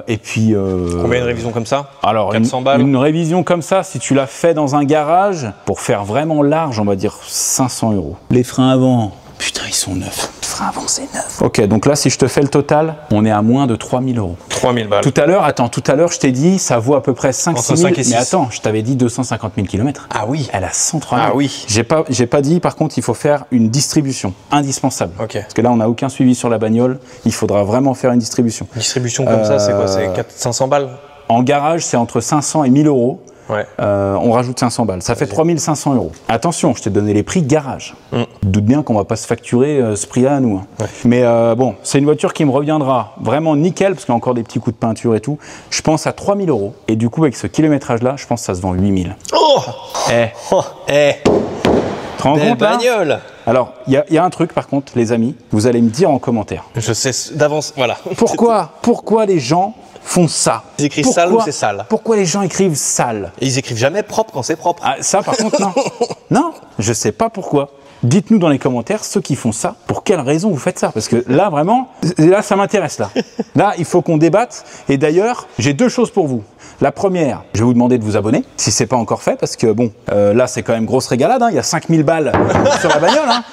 Et puis... Combien une révision comme ça? Alors, 400 balles. Une révision comme ça, si tu l'as fait dans un garage, pour faire vraiment large, on va dire 500 €. Les freins avant, putain, ils sont neufs. Les freins avant, c'est neuf. Ok, donc là, si je te fais le total, on est à moins de 3000 €. 3000 balles. Tout à l'heure, je t'ai dit, ça vaut à peu près 5-6 000. Mais attends, je t'avais dit 250 000 km. Ah oui. Elle a 103 000. Ah oui. J'ai pas dit, par contre, il faut faire une distribution indispensable. Ok. Parce que là, on n'a aucun suivi sur la bagnole. Il faudra vraiment faire une distribution. Distribution comme ça, c'est quoi? C'est 500 balles? En garage, c'est entre 500 et 1000 €. Ouais. On rajoute 500 balles. Ça fait 3500 €. Attention, je t'ai donné les prix garage. Doute bien qu'on va pas se facturer ce prix-là à nous. Hein. Ouais. Mais bon, c'est une voiture qui me reviendra vraiment nickel, parce qu'il y a encore des petits coups de peinture et tout. Je pense à 3000 €. Et du coup, avec ce kilométrage-là, je pense que ça se vend 8000. Oh, Eh, eh, tu te rends compte, là ? bagnole. Alors, il y a un truc par contre, les amis, vous allez me dire en commentaire. Je sais d'avance, voilà. Pourquoi les gens font ça? Ils écrivent sale ou c'est sale? Pourquoi les gens écrivent sale? Et ils écrivent jamais propre quand c'est propre. Ah, ça, par contre, non. Non, je sais pas pourquoi. Dites-nous dans les commentaires, ceux qui font ça, pour quelle raison vous faites ça? Parce que là, vraiment, là, ça m'intéresse, là. Là, il faut qu'on débatte. Et d'ailleurs, j'ai 2 choses pour vous. La première, je vais vous demander de vous abonner, si c'est pas encore fait, parce que bon, là, c'est quand même grosse régalade, hein. Il y a 5000 balles sur la bagnole, hein.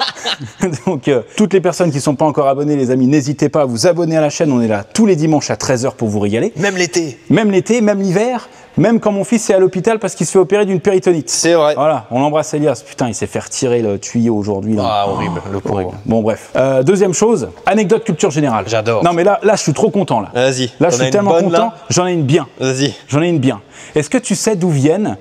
Donc, toutes les personnes qui sont pas encore abonnées, les amis, n'hésitez pas à vous abonner à la chaîne. On est là tous les dimanches à 13 h pour vous régaler. Même l'été. Même l'été, même l'hiver. Même quand mon fils est à l'hôpital parce qu'il se fait opérer d'une péritonite. C'est vrai. Voilà, on embrasse Elias. Putain, il s'est fait retirer le tuyau aujourd'hui. Ah, horrible, le pauvre. Horrible. Bon, bref. Deuxième chose, anecdote culture générale. J'adore. Non, mais là, je suis trop content, là. Vas-y. Là, je suis tellement content. Là J'en ai une bien. Vas-y. J'en ai une bien. Est-ce que tu sais d'où viennent,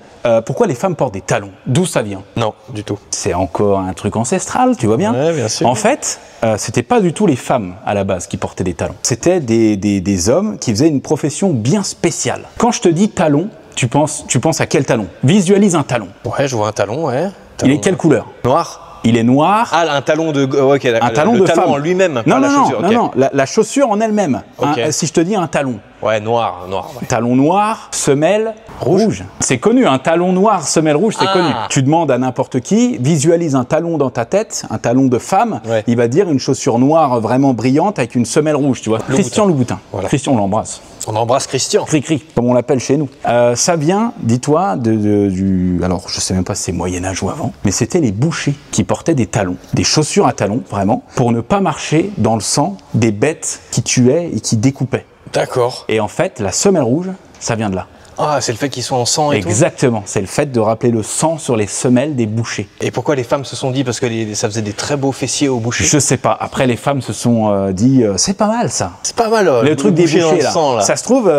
pourquoi les femmes portent des talons? D'où ça vient? Non, du tout. C'est encore un truc ancestral, tu vois bien? Ouais, bien sûr. En fait, c'était pas du tout les femmes à la base qui portaient des talons. C'était des hommes qui faisaient une profession bien spéciale. Quand je te dis talon, tu penses à quel talon? Visualise un talon. Ouais, je vois un talon, ouais. Il est quelle couleur? Noir. Il est noir. Ah, un talon de... ok, Un talon le de talon femme. en lui-même, Non, pas la non, chaussure. non, ok. non, la chaussure en elle-même. Ok. Si je te dis un talon. Ouais, noir, ouais. Talon noir, semelle rouge. C'est connu, un talon noir, semelle rouge, c'est connu. Tu demandes à n'importe qui, visualise un talon dans ta tête, un talon de femme, Ouais. il va dire une chaussure noire vraiment brillante avec une semelle rouge, tu vois. Christian Louboutin. Voilà. Christian, on l'embrasse. On embrasse Christian. Cri-cri, comme on l'appelle chez nous. Ça vient, dis-toi, du... Alors, je sais même pas si c'est Moyen-Âge ou avant, mais c'était les bouchers qui portaient des talons, des chaussures à talons, vraiment, pour ne pas marcher dans le sang des bêtes qui tuaient et qui découpaient. D'accord. Et en fait, la semelle rouge, ça vient de là. Ah, c'est le fait qu'ils soient en sang et tout. Exactement, c'est le fait de rappeler le sang sur les semelles des bouchers. Et pourquoi les femmes se sont dit, parce que ça faisait des très beaux fessiers aux bouchers? Je sais pas, après les femmes se sont dit, c'est pas mal ça. C'est pas mal, Le truc des boucher dans bouchers le là. sang, là. Ça se trouve,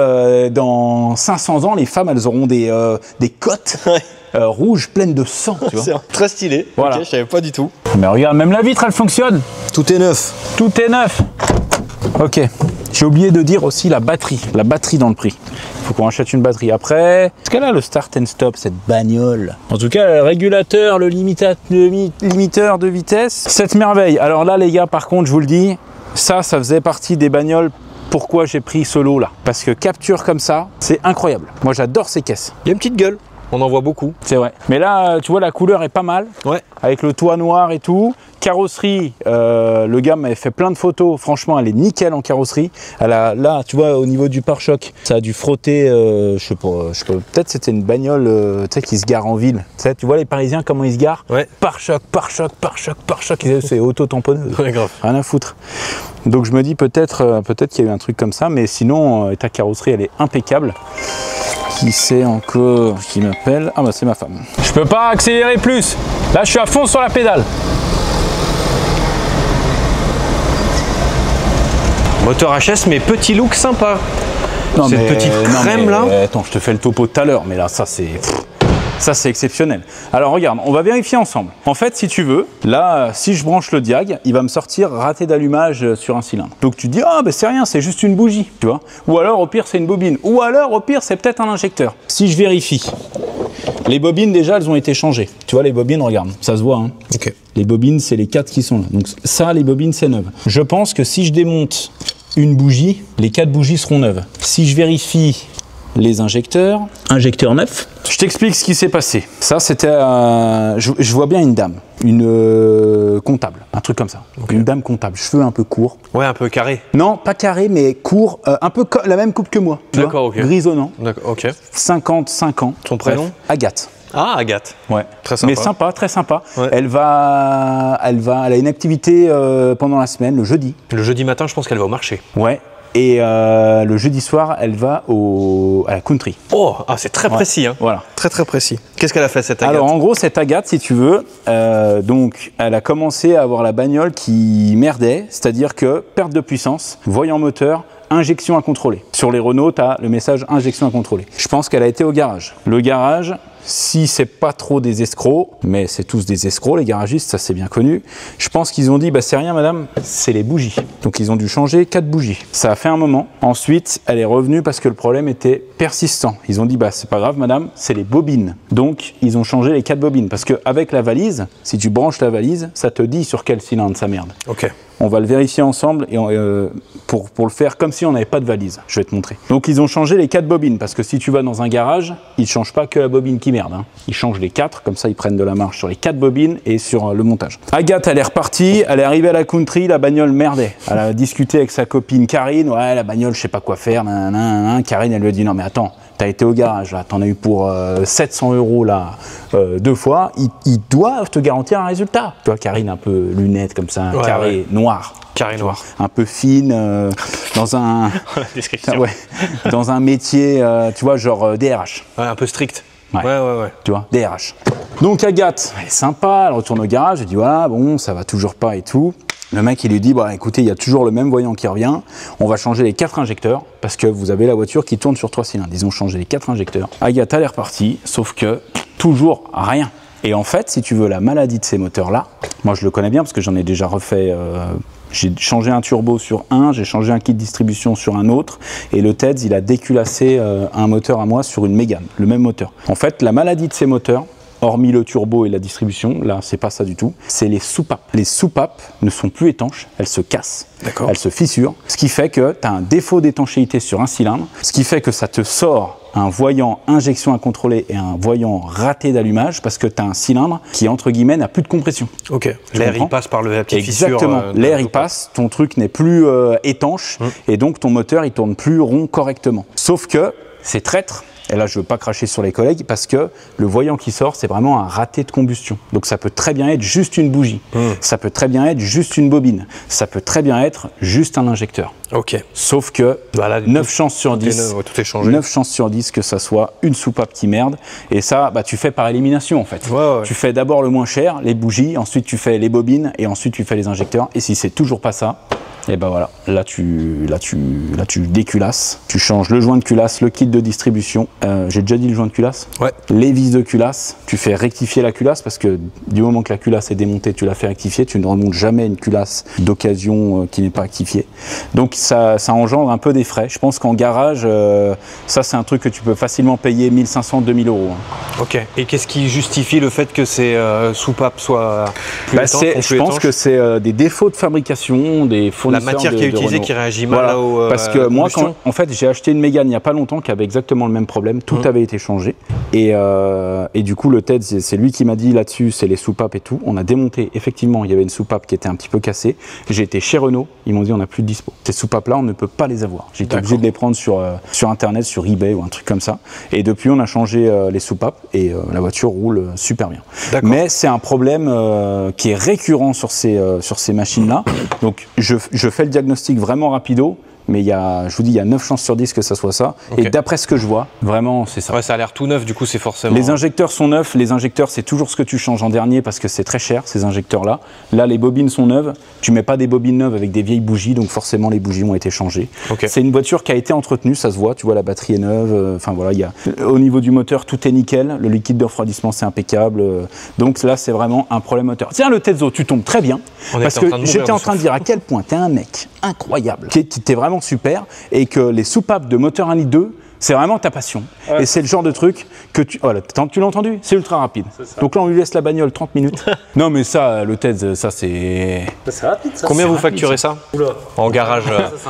dans 500 ans, les femmes, elles auront des côtes rouges pleines de sang, tu vois. C'est très stylé. Voilà. Ok, je savais pas du tout. Mais regarde, même la vitre, elle fonctionne. Tout est neuf. Tout est neuf. Ok. J'ai oublié de dire aussi la batterie dans le prix. Il faut qu'on achète une batterie. Après, est-ce qu'elle a le start and stop, cette bagnole? En tout cas, le régulateur, le limiteur de vitesse, cette merveille. Alors là, les gars, par contre, je vous le dis, ça faisait partie des bagnoles. Pourquoi j'ai pris ce lot là? Parce que capture comme ça, c'est incroyable. Moi, j'adore ces caisses. Il y a une petite gueule. On en voit beaucoup. C'est vrai. Mais là, tu vois, la couleur est pas mal. Ouais. Avec le toit noir et tout. Carrosserie, le gars m'avait fait plein de photos. Franchement, elle est nickel en carrosserie. Elle a, là, tu vois, au niveau du pare-choc, ça a dû frotter, je sais pas, peut-être c'était une bagnole tu sais, qui se gare en ville. Tu vois les Parisiens, comment ils se garent? Ouais. Pare-choc, pare-choc, pare-choc, pare-choc. C'est auto-tamponneuse. Ouais, grave. Rien à foutre. Donc je me dis peut-être qu'il y a eu un truc comme ça. Mais sinon, ta carrosserie, elle est impeccable. Qui c'est encore qui m'appelle? Ah bah c'est ma femme. Je peux pas accélérer plus. Là, je suis à fond sur la pédale. Moteur HS, mais petit look sympa. Cette petite crème là. Attends, je te fais le topo tout à l'heure, mais là, ça c'est exceptionnel. Alors regarde, on va vérifier ensemble. En fait, si tu veux, là, si je branche le diag, il va me sortir raté d'allumage sur un cylindre. Donc tu te dis, ah ben c'est rien, c'est juste une bougie, tu vois. Ou alors au pire c'est une bobine. Ou alors au pire c'est peut-être un injecteur. Si je vérifie, les bobines déjà elles ont été changées. Tu vois les bobines, regarde, ça se voit. Hein. Ok. Les bobines, c'est les 4 qui sont là. Donc ça, les bobines, c'est neuve. Je pense que si je démonte une bougie, les 4 bougies seront neuves. Si je vérifie les injecteurs, injecteur neuf. Je t'explique ce qui s'est passé. Ça, c'était, je vois bien une dame, une comptable, un truc comme ça. Okay. Une dame comptable, cheveux un peu courts. Ouais, un peu carré. Non, pas carré, mais court, un peu la même coupe que moi. D'accord, ok. Grisonnant. D'accord, ok. 55 ans. Ton prénom? Bref, Agathe. Ah, Agathe. Ouais. Très sympa. Mais sympa, très sympa. Ouais. Elle a une activité pendant la semaine, le jeudi. Le jeudi matin, je pense qu'elle va au marché. Ouais. Et le jeudi soir, elle va à la country. Oh, ah, c'est très précis. Hein. Voilà. Très très précis. Qu'est-ce qu'elle a fait cette Agathe? Alors en gros, cette Agathe, si tu veux, donc elle a commencé à avoir la bagnole qui merdait, c'est-à-dire que perte de puissance, voyant moteur, injection à contrôler. Sur les Renault, tu as le message injection à contrôler. Je pense qu'elle a été au garage. Le garage, si c'est pas trop des escrocs, mais c'est tous des escrocs les garagistes, ça c'est bien connu, je pense qu'ils ont dit bah c'est rien madame, c'est les bougies. Donc ils ont dû changer 4 bougies. Ça a fait un moment. Ensuite, elle est revenue parce que le problème était persistant. Ils ont dit bah c'est pas grave madame, c'est les bobines. Donc ils ont changé les 4 bobines parce que avec la valise, si tu branches la valise, ça te dit sur quel cylindre ça merde. Ok. On va le vérifier ensemble et pour le faire comme si on n'avait pas de valise. Je vais te montrer. Donc ils ont changé les 4 bobines parce que si tu vas dans un garage, ils ne changent pas que la bobine qui merde. Hein. Ils changent les 4, comme ça ils prennent de la marge sur les 4 bobines et sur le montage. Agathe, elle est repartie, elle est arrivée à la country, la bagnole merdait. Elle a discuté avec sa copine Karine, ouais la bagnole je sais pas quoi faire, nanana. Karine elle lui a dit non mais attends, t'as été au garage là, t'en as eu pour 700 € là 2 fois, ils doivent te garantir un résultat. Tu vois Karine un peu lunettes comme ça, ouais, carré ouais. noir. Carré noir. Un peu fine, dans un La description. ouais, dans un métier, tu vois, genre DRH. Ouais, un peu strict. Ouais. Ouais. Tu vois, DRH. Donc Agathe, elle est sympa, elle retourne au garage, elle dit voilà, bon, ça va toujours pas et tout. Le mec, il lui dit, bah écoutez, il y a toujours le même voyant qui revient, on va changer les 4 injecteurs, parce que vous avez la voiture qui tourne sur 3 cylindres. Ils ont changé les 4 injecteurs. Agathe, elle est repartie, sauf que toujours rien. Et en fait, si tu veux, la maladie de ces moteurs-là, moi je le connais bien parce que j'en ai déjà refait, j'ai changé un turbo sur un, j'ai changé un kit de distribution sur un autre, et le TEDS, il a déculassé un moteur à moi sur une Mégane, le même moteur. En fait, la maladie de ces moteurs, hormis le turbo et la distribution, là c'est pas ça du tout, c'est les soupapes. Les soupapes ne sont plus étanches, elles se cassent, elles se fissurent, ce qui fait que tu as un défaut d'étanchéité sur un cylindre, ce qui fait que ça te sort un voyant injection à contrôler et un voyant raté d'allumage parce que tu as un cylindre qui, entre guillemets, n'a plus de compression. Ok, l'air il passe par la petite fissure. Exactement, l'air il passe, ton truc n'est plus étanche et donc ton moteur il tourne plus rond correctement. Sauf que c'est traître. Et là, je ne veux pas cracher sur les collègues parce que le voyant qui sort, c'est vraiment un raté de combustion. Donc ça peut très bien être juste une bougie. Ça peut très bien être juste une bobine. Ça peut très bien être juste un injecteur. Ok. Sauf que voilà, 9 chances sur 10, tout est changé. 9 chances sur 10 que ça soit une soupape qui merde. Et ça, bah, tu fais par élimination en fait. Ouais. Tu fais d'abord le moins cher, les bougies, ensuite tu fais les bobines et ensuite tu fais les injecteurs. Et si c'est toujours pas ça, et ben voilà, là tu déculasses, tu changes le joint de culasse, le kit de distribution, j'ai déjà dit le joint de culasse, les vis de culasse, tu fais rectifier la culasse parce que du moment que la culasse est démontée, tu la fais rectifier, tu ne remontes jamais une culasse d'occasion qui n'est pas rectifiée. Donc ça engendre un peu des frais. Je pense qu'en garage, ça c'est un truc que tu peux facilement payer 1500-2000 €. Hein. Ok, et qu'est-ce qui justifie le fait que ces soupapes soient plus étanches, je pense que c'est des défauts de fabrication, des fournisseurs. fournisseur matière qui est de utilisée Renault. qui réagit mal Voilà. au Parce que moi, combustion. en fait, j'ai acheté une Mégane il n'y a pas longtemps qui avait exactement le même problème. Tout avait été changé. Et du coup, le TED, c'est lui qui m'a dit là-dessus, c'est les soupapes et tout. On a démonté. Effectivement, il y avait une soupape qui était un petit peu cassée. J'ai été chez Renault. Ils m'ont dit, on n'a plus de dispo. Ces soupapes-là, on ne peut pas les avoir. J'ai été obligé de les prendre sur Internet, sur eBay ou un truc comme ça. Et depuis, on a changé les soupapes et la voiture roule super bien. Mais c'est un problème qui est récurrent sur ces machines-là. Donc, je fais le diagnostic vraiment rapido. Mais je vous dis, il y a 9 chances sur 10 que ça soit ça. Et d'après ce que je vois, vraiment, c'est ça. Ouais, ça a l'air tout neuf, du coup, c'est forcément... Les injecteurs sont neufs. Les injecteurs, c'est toujours ce que tu changes en dernier parce que c'est très cher, ces injecteurs-là. Là, les bobines sont neuves. Tu mets pas des bobines neuves avec des vieilles bougies, donc forcément, les bougies ont été changées. C'est une voiture qui a été entretenue, ça se voit. Tu vois, la batterie est neuve. Enfin, voilà, au niveau du moteur, tout est nickel. Le liquide de refroidissement, c'est impeccable. Donc là, c'est vraiment un problème moteur. Tiens, le Tezzo, tu tombes très bien. Parce que j'étais en train de dire à quel point t'es un mec incroyable, qui t'es vraiment super, et que les soupapes de moteur 1,2 litre, c'est vraiment ta passion. Et c'est le genre de truc que tu... Voilà, tu l'as entendu? C'est ultra rapide. Donc là, on lui laisse la bagnole 30 minutes. Non, mais ça, le TED, ça, c'est... C'est rapide, ça. Combien vous facturez ça en garage?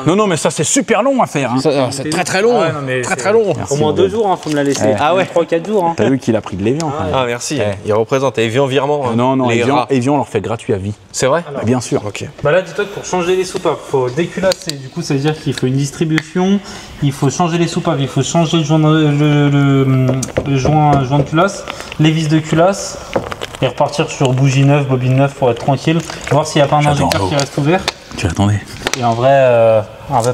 Non, mais ça, c'est super long à faire. Hein. C'est très très long. Ah ouais, non, mais très long. Au moins 2 jours, faut me la laisser. Ah ouais. 3-4 jours. Hein. T'as vu qu'il a pris de l'Evian quand même. Ah merci, il représente Evian virement. Non, les rats. Evian, on leur fait gratuit à vie. C'est vrai? Bah, bien sûr. Ok. Bah là, dis-toi que pour changer les soupapes, faut déculasser. Du coup, ça veut dire qu'il faut une distribution, il faut changer les soupapes, il faut changer le joint de culasse, les vis de culasse, et repartir sur bougie neuve, bobine neuve pour être tranquille. Voir s'il n'y a pas un injecteur qui reste ouvert. Tu attendais. Et en vrai, à peu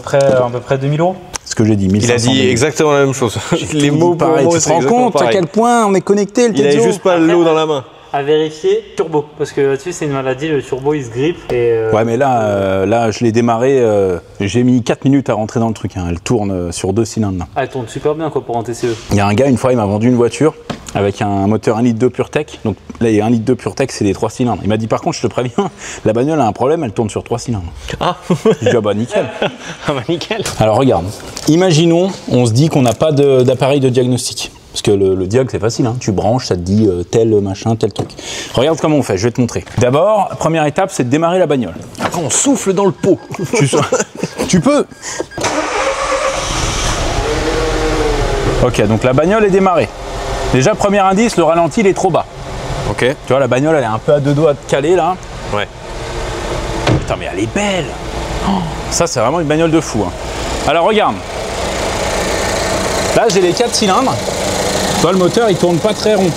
près 2000 €. Ce que j'ai dit, 1500. Il a dit exactement la même chose. Les mots pareils. Tu te rends compte à quel point on est connecté, le Il Tezzo. avait juste pas l'eau dans la main. À vérifier, turbo, parce que là-dessus c'est une maladie, le turbo il se grippe et Ouais, mais là je l'ai démarré, j'ai mis 4 minutes à rentrer dans le truc, hein. Elle tourne sur 2 cylindres. Là. ah, elle tourne super bien quoi pour un TCE. Il y a un gars, une fois, il m'a vendu une voiture avec un moteur 1,2 litre PureTech. Donc là, il y a 1,2 litre PureTech, c'est des 3 cylindres. Il m'a dit, par contre, je te préviens, la bagnole a un problème, elle tourne sur 3 cylindres. Ah, Je dis, ah bah nickel. ah bah nickel. Alors regarde, imaginons, on se dit qu'on n'a pas d'appareil de diagnostic. Parce que le diag, c'est facile, hein. Tu branches, ça te dit tel machin, tel truc. Regarde comment on fait, je vais te montrer. D'abord, première étape, c'est de démarrer la bagnole. Après, on souffle dans le pot. Tu peux. Ok, donc la bagnole est démarrée. Déjà, premier indice, le ralenti, il est trop bas. Ok. Tu vois, la bagnole, elle est un peu à 2 doigts de caler, là. Ouais. Putain, mais elle est belle. Oh, ça, c'est vraiment une bagnole de fou. Hein. Alors, regarde. Là, j'ai les 4 cylindres. Tu vois, le moteur, il tourne pas très rond.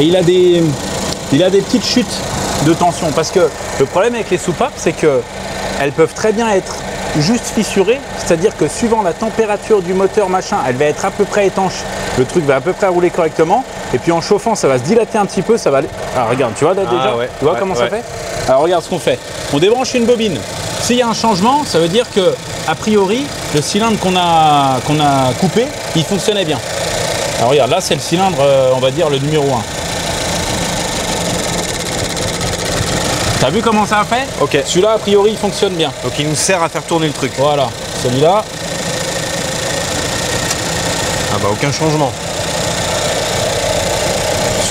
Et il a des petites chutes de tension. Parce que le problème avec les soupapes, c'est qu'elles peuvent très bien être juste fissurées. C'est-à-dire que suivant la température du moteur, machin, elle va être à peu près étanche. Le truc va à peu près rouler correctement. Et puis en chauffant, ça va se dilater un petit peu. Ça va aller... Alors regarde, tu vois là, déjà ouais, tu vois comment ça fait? Alors regarde ce qu'on fait. On débranche une bobine. S'il y a un changement, ça veut dire que, a priori, le cylindre qu'on a coupé, il fonctionnait bien. Alors regarde, là c'est le cylindre, on va dire le numéro 1. T'as vu comment ça a fait? Ok. Celui-là, a priori, il fonctionne bien. Donc il nous sert à faire tourner le truc. Voilà. Celui-là, Ah bah aucun changement.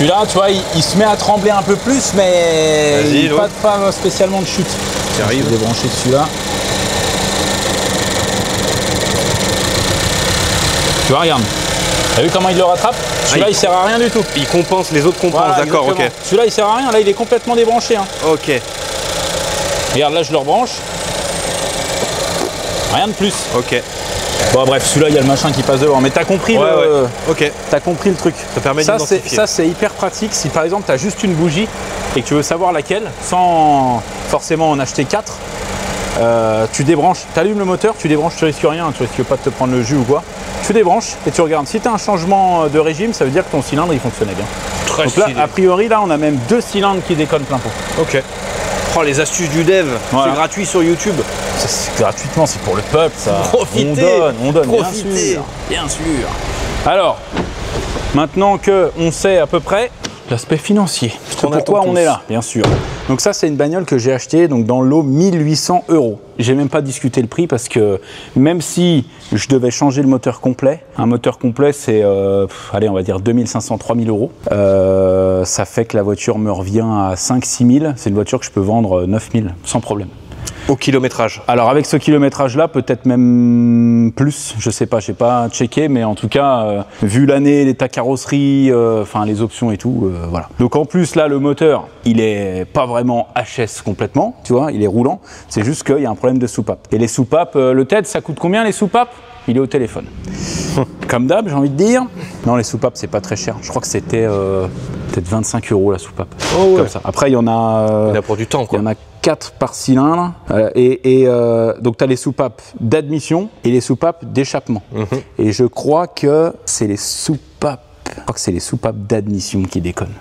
celui-là, tu vois, il se met à trembler un peu plus, mais Vas-y, il n'a pas spécialement de chute. J'arrive. Je vais débrancher celui-là. Tu vois, regarde. T'as vu comment il le rattrape? Celui-là, il sert à rien du tout. Il compense, les autres compensent, Voilà, d'accord, ok. exactement. Celui-là, il sert à rien. Là, il est complètement débranché. Hein. Ok, Regarde, là, je le rebranche. Rien de plus. ok. Bon, bref, celui-là, il y a le machin qui passe devant. Mais t'as compris, Ouais. Ok. T'as compris le truc. Ça permet d'identifier. Ça, c'est hyper pratique. Si par exemple, tu as juste une bougie et que tu veux savoir laquelle, sans forcément en acheter 4, tu débranches, tu allumes le moteur, tu débranches, tu risques rien, tu risques pas de te prendre le jus ou quoi. Tu débranches et tu regardes. Si tu as un changement de régime, ça veut dire que ton cylindre, il fonctionnait bien. Très Donc là, stylé. a priori, là, on a même 2 cylindres qui déconnent plein pot. Ok. Oh, les astuces du dev, Voilà. c'est gratuit sur YouTube. Ça, c'est gratuitement, c'est pour le peuple, ça. Profitez, on donne, profitez. bien sûr. Alors, maintenant qu'on sait à peu près l'aspect financier, qu'on pourquoi attend on tous. est là, bien sûr. Donc ça, c'est une bagnole que j'ai achetée donc dans l'eau 1800 €. J'ai même pas discuté le prix parce que même si je devais changer le moteur complet, un moteur complet c'est, allez, on va dire 2500, 3000 €. Ça fait que la voiture me revient à 5-6 000. C'est une voiture que je peux vendre 9 000 sans problème. Au kilométrage. Alors avec ce kilométrage-là, peut-être même plus, je sais pas, j'ai pas checké, mais en tout cas, vu l'année, l'état carrosserie, enfin les options et tout, voilà. Donc en plus là, le moteur, il est pas vraiment HS complètement, tu vois, il est roulant, c'est juste qu'il y a un problème de soupape. Et les soupapes, le TED, ça coûte combien les soupapes? Il est au téléphone. Comme d'hab, j'ai envie de dire. Non, les soupapes, c'est pas très cher. Je crois que c'était peut-être 25 € la soupape. Oh ouais. Comme ça. Après, il y en a... il a pour du temps, quoi. Il y en a 4 par cylindre. Donc, tu as les soupapes d'admission et les soupapes d'échappement. Et je crois que c'est les soupapes. Je crois que c'est les soupapes d'admission qui déconnent.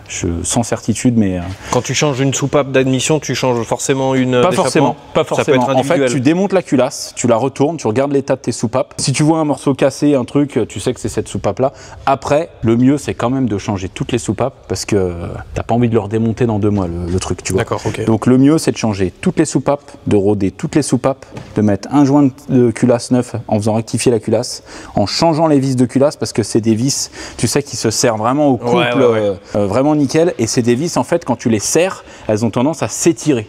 Sans certitude, mais... Quand tu changes une soupape d'admission, tu changes forcément une Pas forcément, pas forcément. Ça peut être en fait, individuel. tu démontes la culasse, tu la retournes, tu regardes l'état de tes soupapes. Si tu vois un morceau cassé, un truc, tu sais que c'est cette soupape-là. Après, le mieux, c'est quand même de changer toutes les soupapes parce que t'as pas envie de le redémonter dans 2 mois, le truc, tu vois. D'accord, ok. Donc le mieux, c'est de changer toutes les soupapes, de roder toutes les soupapes, de mettre un joint de culasse neuf en faisant rectifier la culasse, en changeant les vis de culasse parce que c'est des vis, tu sais, qui se serrent vraiment au couple, vraiment nickel. Et c'est des vis, en fait, quand tu les serres, elles ont tendance à s'étirer.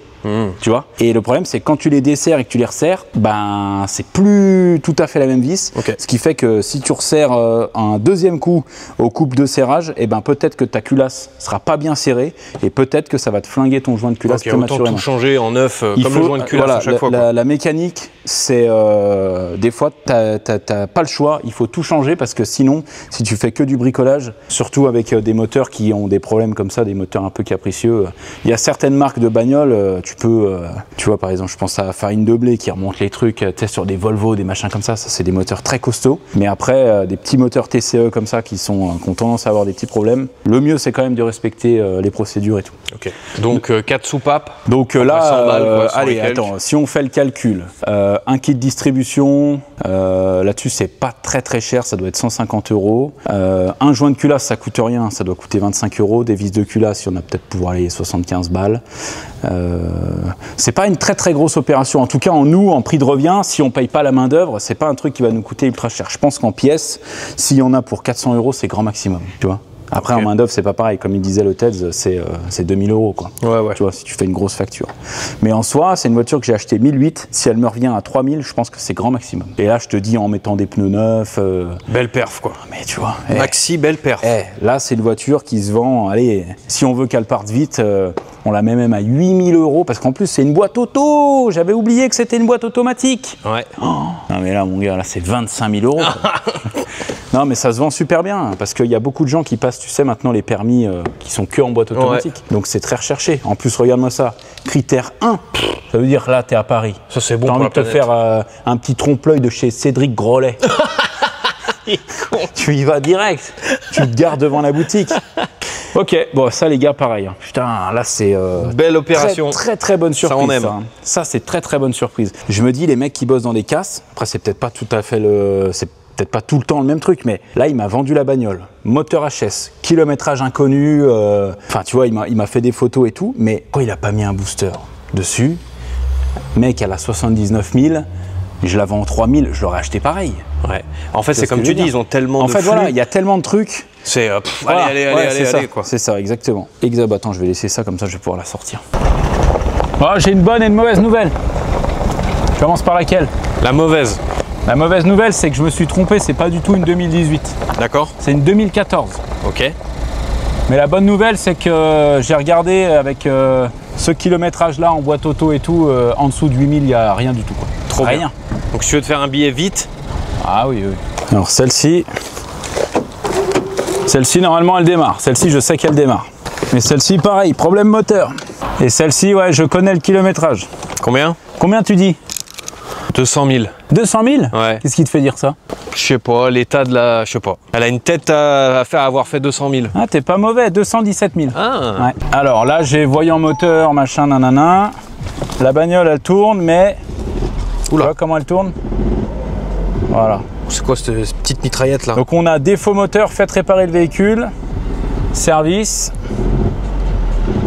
Tu vois. Et le problème, c'est que quand tu les desserres et que tu les resserres, ben c'est plus tout à fait la même vis. Ce qui fait que si tu resserres un deuxième coup au couple de serrage, et ben peut-être que ta culasse sera pas bien serrée et peut-être que ça va te flinguer ton joint de culasse prématurément. Autant tout changer en neuf, comme le joint de culasse voilà, à chaque fois. La mécanique, c'est des fois t'as pas le choix, il faut tout changer parce que sinon, si tu fais que du bricolage, surtout avec des moteurs qui ont des problèmes comme ça, des moteurs un peu capricieux, il y a certaines marques de bagnoles. Tu peux, tu vois, par exemple, je pense à Farine de Blé qui remonte les trucs, tu sais, sur des Volvo, des machins comme ça c'est des moteurs très costauds. Mais après, des petits moteurs TCE comme ça qui ont tendance à avoir des petits problèmes, le mieux c'est quand même de respecter les procédures et tout. Donc 4 soupapes. Donc là, 100 balles, quoi, allez, attends, si on fait le calcul, un kit distribution, là-dessus c'est pas très cher, ça doit être 150 €. Un joint de culasse, ça coûte rien, ça doit coûter 25 €. Des vis de culasse, il y en a peut-être pour aller 75 balles. C'est pas une très grosse opération. En tout cas, en prix de revient, si on paye pas la main d'œuvre, c'est pas un truc qui va nous coûter ultra cher. Je pense qu'en pièces, s'il y en a pour 400 €, c'est grand maximum, tu vois. Après, en main d'œuvre, c'est pas pareil. Comme il disait le TEDS, c'est 2000 €, quoi. Tu vois, si tu fais une grosse facture. Mais en soi, c'est une voiture que j'ai achetée 1008. Si elle me revient à 3000, je pense que c'est grand maximum. Et là, je te dis, en mettant des pneus neufs. Belle perf, quoi. Mais tu vois. Maxi, belle perf. Là, c'est une voiture qui se vend. Allez, si on veut qu'elle parte vite, on la met même à 8000 €. Parce qu'en plus, c'est une boîte auto. J'avais oublié que c'était une boîte automatique. Non, mais là, mon gars, là, c'est 25 000 €. Non, mais ça se vend super bien parce qu'il y a beaucoup de gens qui passent, tu sais, maintenant les permis qui sont que en boîte automatique. Donc c'est très recherché. En plus, regarde-moi ça. Critère 1. Ça veut dire là, t'es à Paris. Ça, c'est bon. T'as envie de te faire un petit trompe-l'œil de chez Cédric Grolet. Tu y vas direct. Tu te gares devant la boutique. Ok, bon, ça, les gars, pareil. Putain, là, c'est. Belle opération. Très bonne surprise. Ça, on aime. Ça, c'est très bonne surprise. Je me dis, les mecs qui bossent dans des casses, après, c'est peut-être pas tout à fait peut-être pas tout le temps le même truc, mais là, il m'a vendu la bagnole. Moteur HS, kilométrage inconnu. Enfin, tu vois, il m'a fait des photos et tout, mais quoi, il a pas mis un booster dessus? Mec, elle a 79 000. Je la vends en 3000, je l'aurais acheté pareil. En fait, c'est comme tu dis, ils ont tellement de flux. Voilà, il y a tellement de trucs. C'est Voilà. allez, quoi. C'est ça, exactement. Attends, je vais laisser ça, comme ça, je vais pouvoir la sortir. J'ai une bonne et une mauvaise nouvelle. Je commence par laquelle? La mauvaise. La mauvaise nouvelle, c'est que je me suis trompé, c'est pas du tout une 2018. D'accord. C'est une 2014. Ok. Mais la bonne nouvelle, c'est que j'ai regardé avec ce kilométrage-là en boîte auto et tout, en dessous de 8000, il n'y a rien du tout, quoi. Trop rien. Bien. Donc, si tu veux te faire un billet vite. Ah oui. Alors, celle-ci, normalement, elle démarre. Celle-ci, je sais qu'elle démarre. Mais celle-ci, pareil, problème moteur. Et celle-ci, ouais, je connais le kilométrage. Combien tu dis? 200 000. 200 000? Ouais. Qu'est-ce qui te fait dire ça? Je sais pas, l'état de la... Je sais pas. Elle a une tête à avoir fait 200 000. Ah, t'es pas mauvais, 217 000. Ah. Ouais. Alors là, j'ai voyant moteur, machin, nanana. La bagnole, elle tourne, mais... Tu vois comment elle tourne? Voilà. C'est quoi cette petite mitraillette là? Donc on a défaut moteur, faites réparer le véhicule. Service.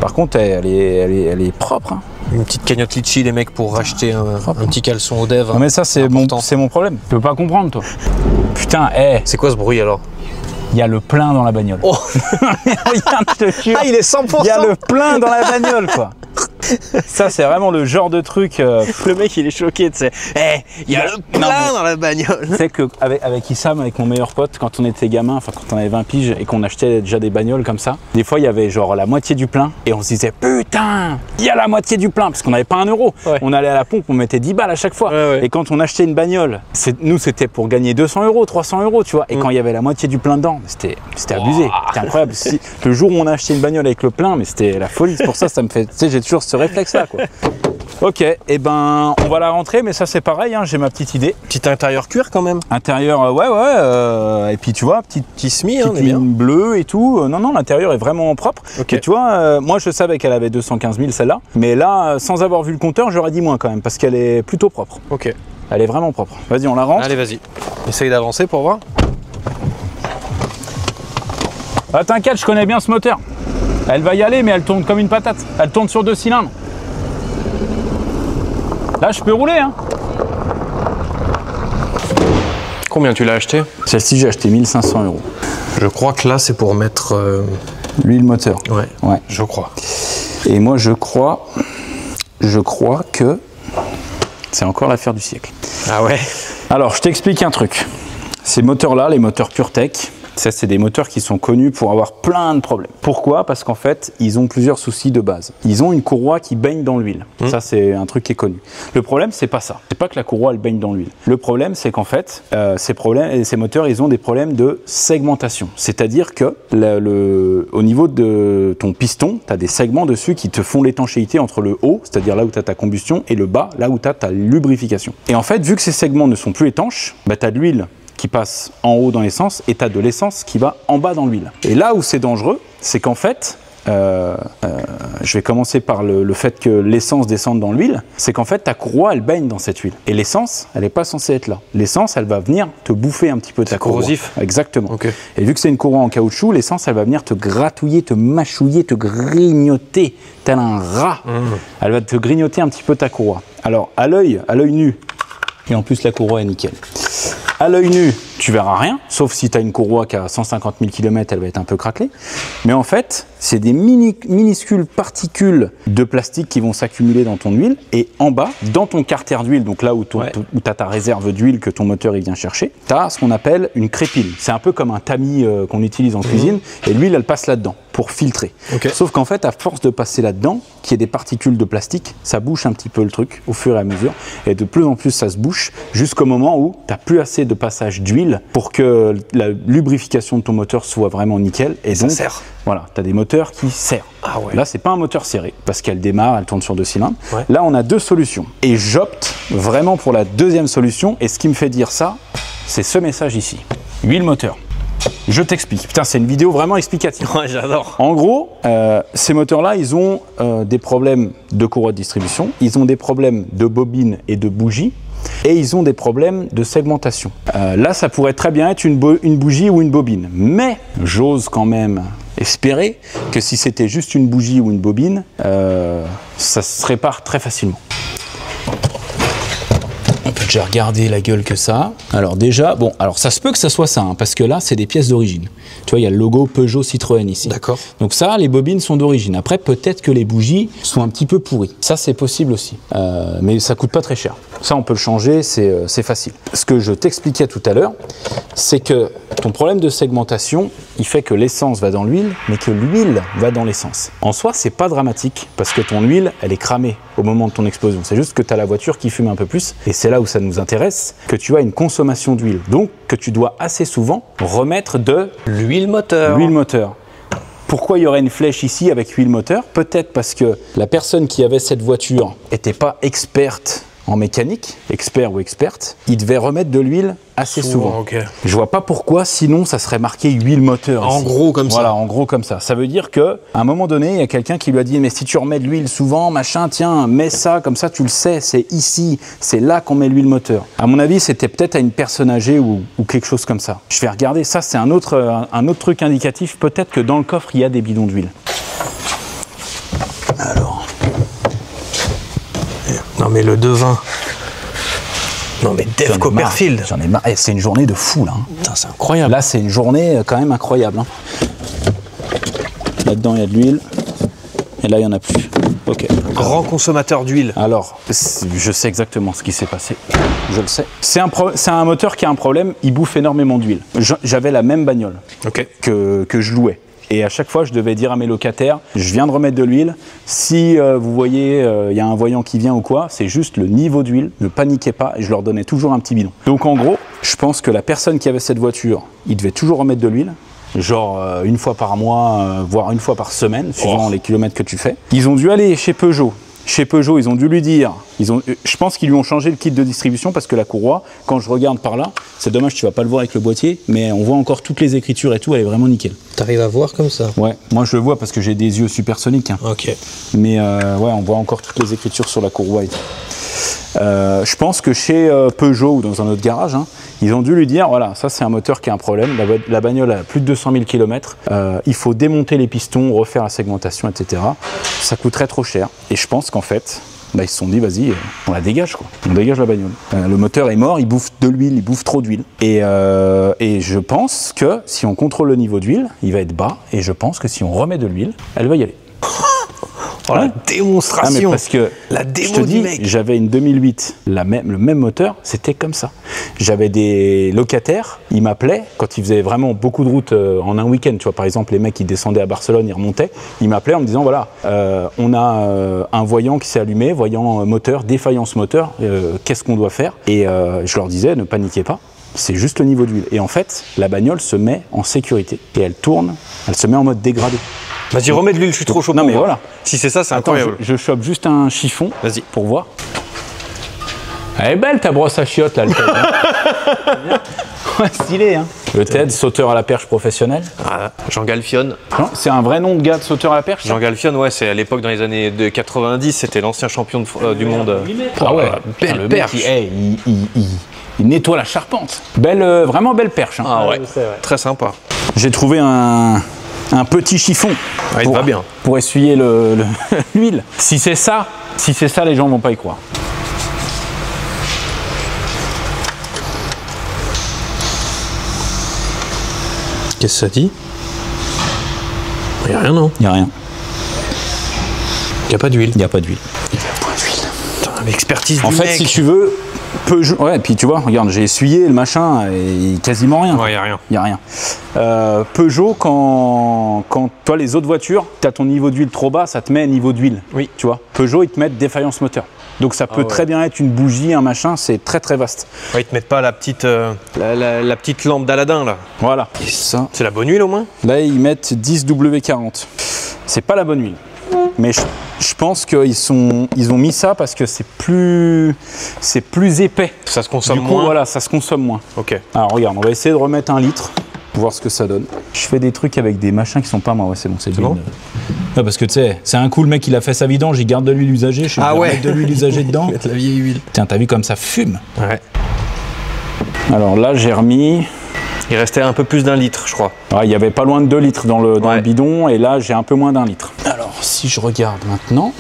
Par contre, elle est propre. Hein. Une petite cagnotte litchi, les mecs, pour racheter un petit caleçon au dev. Non, mais ça, c'est mon problème. Tu peux pas comprendre, toi. Putain, C'est quoi ce bruit alors? Il y a le plein dans la bagnole. Oh. Regarde, je te jure. Ah, il est 100%. Il y a le plein dans la bagnole, quoi. Ça, c'est vraiment le genre de truc. Le mec, il est choqué, tu sais. Il y a le plein dans la bagnole. Tu sais qu'avec Issam, avec mon meilleur pote, quand on était gamin, enfin quand on avait 20 piges et qu'on achetait déjà des bagnoles comme ça, des fois, il y avait genre la moitié du plein et on se disait putain, il y a la moitié du plein parce qu'on n'avait pas 1 euro. Ouais. On allait à la pompe, on mettait 10 balles à chaque fois. Ouais, ouais. Et quand on achetait une bagnole, nous, c'était pour gagner 200 euros, 300 euros, tu vois. Et quand il y avait la moitié du plein dedans, c'était abusé. C'était incroyable. Le jour où on a acheté une bagnole avec le plein, mais c'était la folie. C'est pour ça me fait, tu sais, j'ai toujours ce réflexe-là, quoi. Ok, et ben on va la rentrer, mais ça c'est pareil, hein, j'ai ma petite idée. Petit intérieur cuir quand même. Intérieur, ouais, et puis tu vois, petit semi, petite ligne bleue et tout. Non, l'intérieur est vraiment propre. Okay. Et tu vois, moi je savais qu'elle avait 215 000 celle-là, mais là, sans avoir vu le compteur, j'aurais dit moins quand même, parce qu'elle est plutôt propre. Ok. Elle est vraiment propre. Vas-y, on la rentre. Allez, vas-y. Essaye d'avancer pour voir. Ah, t'inquiète, je connais bien ce moteur. Elle va y aller, mais elle tourne comme une patate. Elle tourne sur 2 cylindres. Là, je peux rouler, hein. Combien tu l'as acheté? Celle-ci, j'ai acheté 1 500 €. Je crois que là, c'est pour mettre... l'huile moteur. Ouais, je crois. Et moi, je crois que c'est encore l'affaire du siècle. Ah ouais? Alors, je t'explique un truc. Ces moteurs-là, les moteurs PureTech, ça, c'est des moteurs qui sont connus pour avoir plein de problèmes. Pourquoi? Parce qu'en fait, ils ont plusieurs soucis de base. Ils ont une courroie qui baigne dans l'huile. Ça, c'est un truc qui est connu. Le problème, c'est pas ça. C'est pas que la courroie, elle baigne dans l'huile. Le problème, c'est qu'en fait, ces moteurs, ils ont des problèmes de segmentation. C'est-à-dire que au niveau de ton piston, tu as des segments dessus qui te font l'étanchéité entre le haut, c'est-à-dire là où tu as ta combustion, et le bas, là où tu as ta lubrification. Et en fait, vu que ces segments ne sont plus étanches, bah, tu as de l'huile qui passe en haut dans l'essence et tu as de l'essence qui va en bas dans l'huile. Et là où c'est dangereux, c'est qu'en fait, je vais commencer par le fait que l'essence descende dans l'huile, c'est qu'en fait ta courroie elle baigne dans cette huile. Et l'essence, elle n'est pas censée être là. L'essence, elle va venir te bouffer un petit peu de ta courroie. Corrosif. Exactement. Okay. Et vu que c'est une courroie en caoutchouc, l'essence, elle va venir te gratouiller, te mâchouiller, te grignoter, tel un rat. Elle va te grignoter un petit peu ta courroie. Alors, à l'œil nu, et en plus la courroie est nickel. À l'œil nu, tu verras rien, sauf si tu as une courroie qui a 150 000 km, elle va être un peu craquelée. Mais en fait, c'est des minuscules particules de plastique qui vont s'accumuler dans ton huile. Et en bas, dans ton carter d'huile, donc là où tu as ta réserve d'huile que ton moteur il vient chercher, tu as ce qu'on appelle une crépine. C'est un peu comme un tamis qu'on utilise en cuisine. Et l'huile, elle passe là-dedans pour filtrer. Sauf qu'en fait, à force de passer là-dedans, qu'il y ait des particules de plastique, ça bouche un petit peu le truc au fur et à mesure. Et de plus en plus, ça se bouche jusqu'au moment où tu n'as plus assez de passage d'huile pour que la lubrification de ton moteur soit vraiment nickel. Et donc, ça serre. Voilà, tu as des moteurs qui serrent. Ah ouais. Là, c'est pas un moteur serré parce qu'elle démarre, elle tourne sur 2 cylindres. Là, on a 2 solutions. Et j'opte vraiment pour la deuxième solution. Et ce qui me fait dire ça, c'est ce message ici. Huile moteur. Je t'explique. Putain, c'est une vidéo vraiment explicative. Ouais, j'adore. En gros, ces moteurs-là, ils ont des problèmes de courroie de distribution, ils ont des problèmes de bobine et de bougie, et ils ont des problèmes de segmentation. Là, ça pourrait très bien être une bougie ou une bobine. Mais j'ose quand même espérer que si c'était juste une bougie ou une bobine, ça se répare très facilement. On peut déjà regarder la gueule que ça. Alors déjà, bon, alors ça se peut que ça soit ça, hein, parce que là, c'est des pièces d'origine. Tu vois, il y a le logo Peugeot Citroën ici. D'accord. Donc ça, les bobines sont d'origine. Après, peut-être que les bougies sont un petit peu pourries. Ça, c'est possible aussi. Mais ça coûte pas très cher. Ça, on peut le changer, c'est facile. Ce que je t'expliquais tout à l'heure, c'est que ton problème de segmentation, il fait que l'essence va dans l'huile, mais que l'huile va dans l'essence. En soi, c'est pas dramatique, parce que ton huile, elle est cramée au moment de ton explosion. C'est juste que tu as la voiture qui fume un peu plus, et c'est là où ça nous intéresse, que tu as une consommation d'huile. Donc, que tu dois assez souvent remettre de l'huile moteur. L'huile moteur. Pourquoi il y aurait une flèche ici avec huile moteur? Peut-être parce que la personne qui avait cette voiture n'était pas experte en mécanique, expert ou experte, il devait remettre de l'huile assez souvent. Okay. Je vois pas pourquoi, sinon ça serait marqué huile moteur. En ici. gros comme ça. Voilà, en gros comme ça. Ça veut dire qu'à un moment donné, il y a quelqu'un qui lui a dit mais si tu remets de l'huile souvent, machin, tiens, mets ça, comme ça tu le sais, c'est ici, c'est là qu'on met l'huile moteur. À mon avis, c'était peut-être à une personne âgée ou quelque chose comme ça. Je vais regarder, ça c'est un autre truc indicatif, peut-être que dans le coffre il y a des bidons d'huile. Alors. Non mais le devin. Non mais Dave Copperfield. J'en ai marre. C'est une journée de fou là. Putain, c'est incroyable. Là c'est une journée quand même incroyable. Hein. Là-dedans il y a de l'huile. Et là il n'y en a plus. Ok. Grand consommateur d'huile. Alors, je sais exactement ce qui s'est passé. Je le sais. C'est un moteur qui a un problème, il bouffe énormément d'huile. J'avais la même bagnole que je louais. Et à chaque fois, je devais dire à mes locataires, je viens de remettre de l'huile. Si vous voyez, il y a un voyant qui vient ou quoi, c'est juste le niveau d'huile. Ne paniquez pas. Et je leur donnais toujours un petit bidon. Donc en gros, je pense que la personne qui avait cette voiture, il devait toujours remettre de l'huile. Genre une fois par mois, voire une fois par semaine, suivant les kilomètres que tu fais. Ils ont dû aller chez Peugeot. Chez Peugeot, ils ont dû lui dire, je pense qu'ils lui ont changé le kit de distribution parce que la courroie, quand je regarde par là, c'est dommage, tu vas pas le voir avec le boîtier, mais on voit encore toutes les écritures et tout, elle est vraiment nickel. T'arrives à voir comme ça? Ouais, moi je le vois parce que j'ai des yeux supersoniques. Hein. Ok. Mais ouais, on voit encore toutes les écritures sur la courroie et tout. Je pense que chez Peugeot ou dans un autre garage, hein, ils ont dû lui dire, voilà, ça c'est un moteur qui a un problème, la bagnole a plus de 200 000 km, il faut démonter les pistons, refaire la segmentation, etc. Ça coûterait trop cher. Et je pense qu'en fait, bah, ils se sont dit, vas-y, on la dégage, quoi. On dégage la bagnole. Le moteur est mort, il bouffe de l'huile, il bouffe trop d'huile. Et je pense que si on contrôle le niveau d'huile, il va être bas, et je pense que si on remet de l'huile, elle va y aller. Oh, la démonstration. Ah, mais parce que la démo je te dis, du mec. j'avais une 2008, le même moteur, c'était comme ça. J'avais des locataires, ils m'appelaient quand ils faisaient vraiment beaucoup de routes en un week-end. Tu vois, par exemple, les mecs qui descendaient à Barcelone, ils remontaient, ils m'appelaient en me disant voilà, on a un voyant qui s'est allumé, voyant moteur, défaillance moteur, qu'est-ce qu'on doit faire? Et je leur disais, ne paniquez pas. C'est juste le niveau d'huile. Et en fait, la bagnole se met en sécurité. Et elle tourne, elle se met en mode dégradé. Vas-y, remets de l'huile, je suis trop chaud. Non, mais voilà. Si c'est ça, c'est incroyable. Je chope juste un chiffon. Vas-y. Pour voir. Elle est belle ta brosse à chiottes là, le TED. Hein. Ouais, stylé, hein. Le TED, sauteur à la perche professionnel. Ah, Jean Galfionne. C'est un vrai nom de gars de sauteur à la perche? Jean Galfionne, ouais, c'est à l'époque dans les années 90, c'était l'ancien champion du monde. Ah ouais, belle perche. Il nettoie la charpente. Belle, vraiment belle perche. Hein. Ah ouais, très sympa. J'ai trouvé un petit chiffon il va bien. Pour essuyer l'huile. Si c'est ça, les gens vont pas y croire. Qu'est-ce que ça dit? Il n'y a rien, non? Il n'y a rien. Il n'y a pas d'huile. Il n'y a pas d'huile. Putain, l'expertise du En fait, mec. si tu veux, Peugeot. Ouais, puis tu vois, regarde, j'ai essuyé le machin et quasiment rien. Ouais, il n'y a rien. Il n'y a rien. Peugeot, quand toi, les autres voitures, tu as ton niveau d'huile trop bas, ça te met niveau d'huile. Oui. Tu vois, Peugeot, ils te mettent défaillance moteur. Donc ça peut très bien être une bougie, un machin, c'est très très vaste. Ouais, ils te mettent pas la petite, la petite lampe d'Aladin là. Voilà. Et ça. C'est la bonne huile au moins? Là, ils mettent 10W40. C'est pas la bonne huile. Mais je pense qu'ils ont mis ça parce que c'est plus épais. Ça se consomme du coup, moins. Voilà, ça se consomme moins. Ok. Alors regarde, on va essayer de remettre 1 litre, pour voir ce que ça donne. Je fais des trucs avec des machins qui sont pas moi. Ouais, c'est bon, c'est bon. Ouais, parce que tu sais, c'est un coup, le mec il a fait sa vidange, il garde de l'huile usagée, je vais mettre de l'huile usagée dedans. Mettre la vieille huile. Tiens, t'as vu comme ça fume? Ouais. Alors là, j'ai remis. Il restait un peu plus d'1 litre, je crois. Ouais, il y avait pas loin de 2 litres dans le bidon, et là, j'ai un peu moins d'1 litre. Alors, si je regarde maintenant,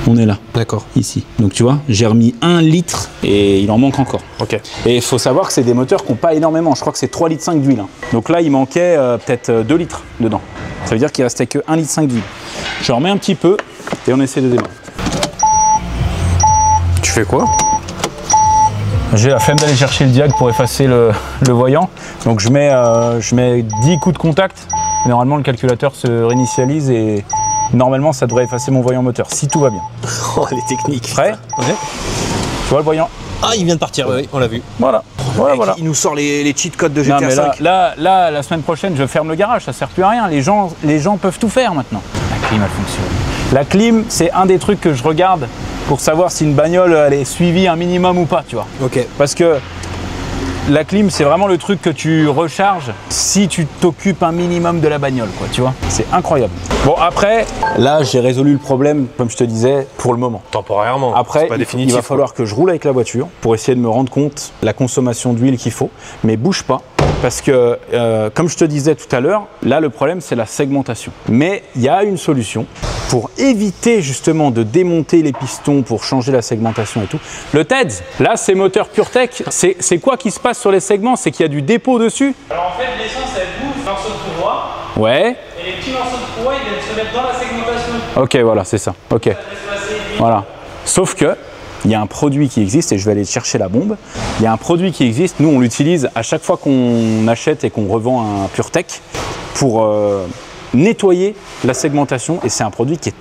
on est là. D'accord. Ici. Donc tu vois, j'ai remis 1 litre et il en manque encore. Ok. Et il faut savoir que c'est des moteurs qui n'ont pas énormément. Je crois que c'est 3,5 litres d'huile. Hein. Donc là, il manquait peut-être 2 litres dedans. Ça veut dire qu'il restait que 1,5 litre d'huile. Je remets un petit peu et on essaie de démarrer. Tu fais quoi? J'ai la flemme d'aller chercher le diag pour effacer le voyant. Donc je mets 10 coups de contact. Normalement, le calculateur se réinitialise et normalement, ça devrait effacer mon voyant moteur, si tout va bien. Oh, les techniques. Prêt? Ouais. Tu vois le voyant? Ah, il vient de partir, oui, on l'a vu. Voilà. Voilà. Il nous sort les cheat codes de GTA non, mais 5. là, la semaine prochaine, je ferme le garage, ça sert plus à rien. Les gens peuvent tout faire maintenant. La clim, elle fonctionne. La clim, c'est un des trucs que je regarde pour savoir si une bagnole elle est suivie un minimum ou pas, tu vois. Ok. Parce que la clim, c'est vraiment le truc que tu recharges si tu t'occupes un minimum de la bagnole, quoi, tu vois. C'est incroyable. Bon, après, là, j'ai résolu le problème, comme je te disais, pour le moment. Temporairement. Après, pas il va falloir que je roule avec la voiture pour essayer de me rendre compte la consommation d'huile qu'il faut. Mais bouge pas, parce que, comme je te disais tout à l'heure, là, le problème, c'est la segmentation. Mais il y a une solution pour éviter justement de démonter les pistons pour changer la segmentation et tout. Le TED, là, c'est moteur PureTech. C'est quoi qui se passe sur les segments? C'est qu'il y a du dépôt dessus? Alors en fait, l'essence elle bouffe un morceau de courroie Ouais. et les petits morceaux de courroie, ils viennent se mettre dans la segmentation. Ok, voilà, c'est ça. Ok. Voilà. Sauf que, il y a un produit qui existe, et je vais aller chercher la bombe. Il y a un produit qui existe, nous on l'utilise à chaque fois qu'on achète et qu'on revend un PureTech pour nettoyer la segmentation, et c'est un produit qui est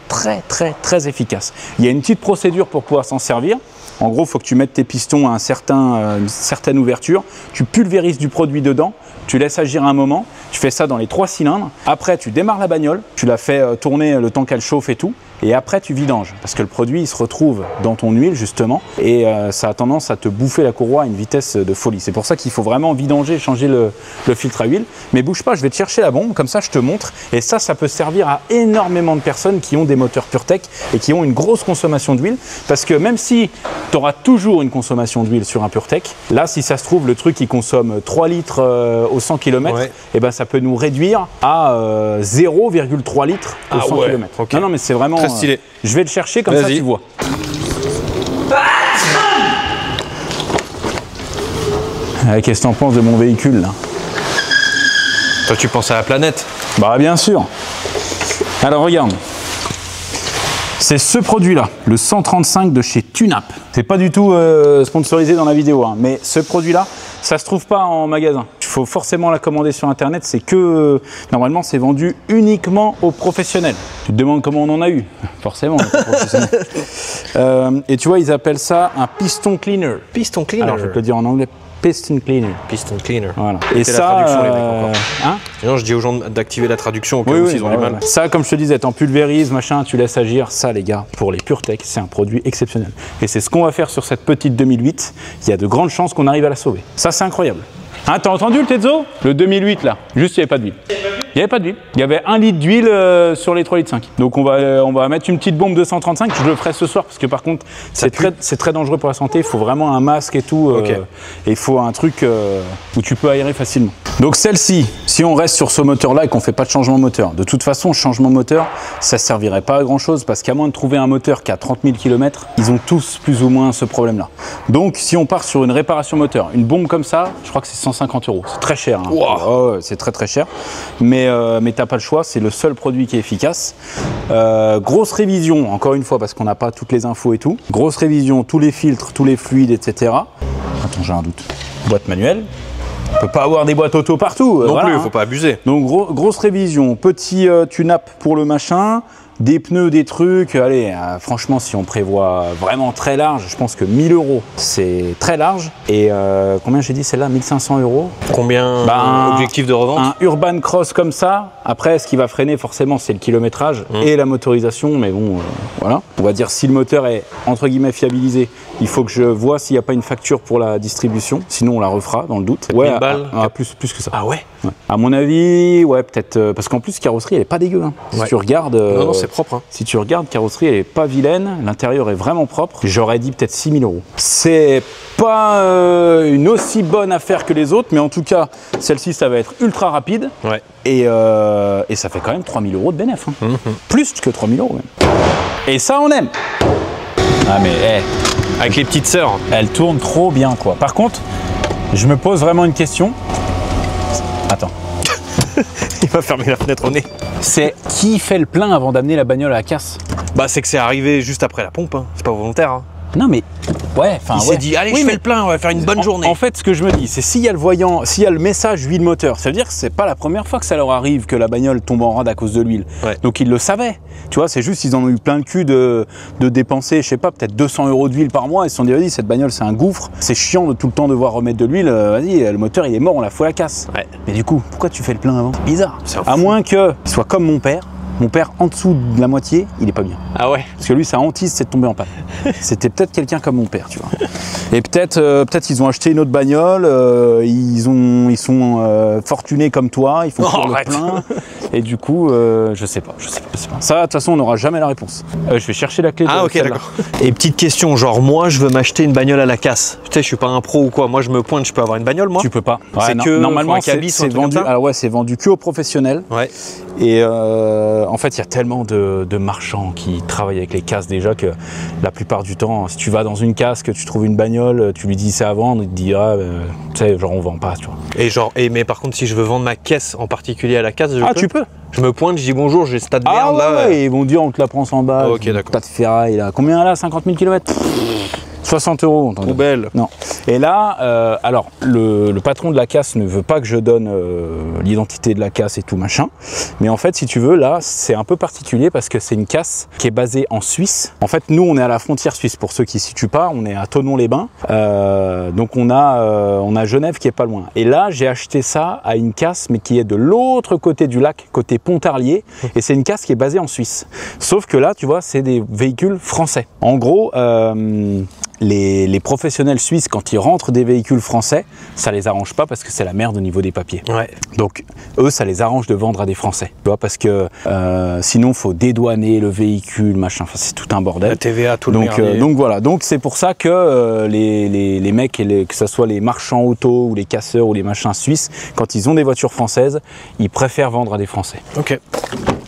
très efficace. Il y a une petite procédure pour pouvoir s'en servir. En gros, il faut que tu mettes tes pistons à une certaine ouverture, tu pulvérises du produit dedans, tu laisses agir un moment, tu fais ça dans les 3 cylindres. Après, tu démarres la bagnole, tu la fais tourner le temps qu'elle chauffe et tout. Et après, tu vidanges, parce que le produit, il se retrouve dans ton huile, justement, et ça a tendance à te bouffer la courroie à une vitesse de folie. C'est pour ça qu'il faut vraiment vidanger, changer le filtre à huile. Mais bouge pas, je vais te chercher la bombe, comme ça, je te montre. Et ça peut servir à énormément de personnes qui ont des moteurs PureTech et qui ont une grosse consommation d'huile. Parce que même si tu auras toujours une consommation d'huile sur un PureTech, là, si ça se trouve, le truc, il consomme 3 litres au 100 km, et ben, ça peut nous réduire à 0,3 litres au 100 km. Okay. Non, mais c'est vraiment... stylé. Je vais le chercher comme ça tu vois. Qu'est-ce que t'en penses de mon véhicule là? Toi tu penses à la planète? Bah bien sûr. Alors regarde. C'est ce produit là, le 135 de chez Tunap. C'est pas du tout sponsorisé dans la vidéo, hein, mais ce produit là, ça se trouve pas en magasin. Il faut forcément la commander sur internet, c'est que normalement c'est vendu uniquement aux professionnels. Tu te demandes comment on en a eu? Forcément, et tu vois, ils appellent ça un piston cleaner. Piston cleaner. Alors je vais te le dire en anglais. Piston cleaner. Piston cleaner. Voilà. Et ça, la traduction, les mecs, encore. Hein? Sinon, je dis aux gens d'activer la traduction au cas où ils ont du mal. Ça, comme je te disais, t'en pulvérises, machin, tu laisses agir. Ça, les gars, pour les PureTech, c'est un produit exceptionnel. Et c'est ce qu'on va faire sur cette petite 2008. Il y a de grandes chances qu'on arrive à la sauver. Ça, c'est incroyable. Hein, t'as entendu le Tezo? Le 2008 là, juste il n'y avait pas d'huile. Il n'y avait pas d'huile. Il y avait 1 litre d'huile sur les 3,5 litres. Donc on va mettre une petite bombe 235. Je le ferai ce soir parce que par contre c'est très dangereux pour la santé. Il faut vraiment un masque et tout. Et il faut un truc où tu peux aérer facilement. Donc celle-ci, si on reste sur ce moteur là et qu'on ne fait pas de changement moteur, de toute façon changement moteur, ça ne servirait pas à grand chose parce qu'à moins de trouver un moteur qui a 30 000 km, ils ont tous plus ou moins ce problème là. Donc si on part sur une réparation moteur, une bombe comme ça, je crois que c'est 150 €. C'est très cher. Hein. Wow. Oh, c'est très cher. Mais t'as pas le choix, c'est le seul produit qui est efficace. Grosse révision, encore une fois, parce qu'on n'a pas toutes les infos et tout. Grosse révision, tous les filtres, tous les fluides, etc. Attends, j'ai un doute. Boîte manuelle. On peut pas avoir des boîtes auto partout. Non plus, faut pas abuser. Donc grosse révision, petit tune-up pour le machin. Des pneus, des trucs, allez, franchement, si on prévoit vraiment très large, je pense que 1 000 €, c'est très large. Et combien j'ai dit celle-là? 1 500 €. Combien objectif de revente? Un Urban Cross comme ça, après, ce qui va freiner forcément, c'est le kilométrage et la motorisation. Mais bon, voilà. On va dire si le moteur est, entre guillemets, fiabilisé, il faut que je vois s'il n'y a pas une facture pour la distribution. Sinon, on la refera, dans le doute. Ouais, balles, plus que ça. Ah ouais? À mon avis, ouais, peut-être. Parce qu'en plus, carrosserie, elle est pas dégueu. Hein. Si tu regardes. Non, c'est propre. Hein. Si tu regardes, carrosserie, elle est pas vilaine. L'intérieur est vraiment propre. J'aurais dit peut-être 6 000 €. C'est pas une aussi bonne affaire que les autres, mais en tout cas, celle-ci, ça va être ultra rapide. Ouais. Et ça fait quand même 3 000 € de bénéf. Hein. Plus que 3 000 € même. Et ça, on aime. Ah, mais avec les petites sœurs. Elle tourne trop bien, quoi. Par contre, je me pose vraiment une question. Attends. Il va fermer la fenêtre au nez. C'est qui fait le plein avant d'amener la bagnole à la casse? Bah c'est que c'est arrivé juste après la pompe, hein. C'est pas volontaire. Hein. Non mais ouais, enfin il s'est dit allez je fais le plein, on va faire une bonne journée. En fait ce que je me dis c'est s'il y a le voyant, s'il y a le message huile moteur, ça veut dire que c'est pas la première fois que ça leur arrive que la bagnole tombe en rade à cause de l'huile. Ouais. Donc ils le savaient. Tu vois, c'est juste ils en ont eu plein le cul de dépenser, je sais pas, peut-être 200 € d'huile par mois. Ils se sont dit vas-y cette bagnole c'est un gouffre, c'est chiant de tout le temps devoir remettre de l'huile, vas-y le moteur il est mort, on la fout à la casse. Ouais. Mais du coup, pourquoi tu fais le plein avant? C'est bizarre. À moins que soit comme mon père. Mon père, en dessous de la moitié, il est pas bien. Ah ouais? Parce que lui, sa hantise, c'est de tomber en panne. C'était peut-être quelqu'un comme mon père, tu vois. Et peut-être ils ont acheté une autre bagnole, ils sont fortunés comme toi, ils font le plein. Et du coup, je sais pas. Ça, de toute façon, on n'aura jamais la réponse. Je vais chercher la clé. Ah ok, d'accord. Et petite question, genre moi, je veux m'acheter une bagnole à la casse. Tu sais, je suis pas un pro ou quoi. Moi, je me pointe, je peux avoir une bagnole, moi? Tu peux pas. Ouais, c'est que normalement, c'est vendu. Alors ouais, c'est vendu que aux professionnels. Ouais. Et en fait, il y a tellement de marchands qui travaillent avec les casses déjà que la plupart du temps, si tu vas dans une casse, que tu trouves une bagnole, tu lui dis c'est à vendre, il te dit ah, tu sais, genre on vend pas, tu vois. Et genre, mais par contre, si je veux vendre ma caisse en particulier à la casse, tu peux. Je me pointe, je dis bonjour, j'ai ce tas de merde là. Ouais, ils vont dire on te la prend 100 balles. Ok, d'accord. Tas de ferraille là. Combien là 50 000 km 60 €. Poubelle. Non. Et là, alors, le patron de la casse ne veut pas que je donne l'identité de la casse et tout machin. Mais en fait, si tu veux, là, c'est un peu particulier parce que c'est une casse qui est basée en Suisse. En fait, nous, on est à la frontière suisse. Pour ceux qui ne se situent pas, on est à Thonon-les-Bains. Donc, on a Genève qui est pas loin. Et là, j'ai acheté ça à une casse, mais qui est de l'autre côté du lac, côté Pontarlier. Et c'est une casse qui est basée en Suisse. Sauf que là, tu vois, c'est des véhicules français. En gros, les professionnels suisses, quand ils rentrent des véhicules français, ça les arrange pas parce que c'est la merde au niveau des papiers. Ouais. Donc eux, ça les arrange de vendre à des Français, tu vois, parce que sinon faut dédouaner le véhicule, machin. Enfin, c'est tout un bordel. La TVA, tout le merdier. Donc voilà. Donc c'est pour ça que les mecs, que ce soit les marchands auto ou les casseurs ou les machins suisses, quand ils ont des voitures françaises, ils préfèrent vendre à des Français. Ok.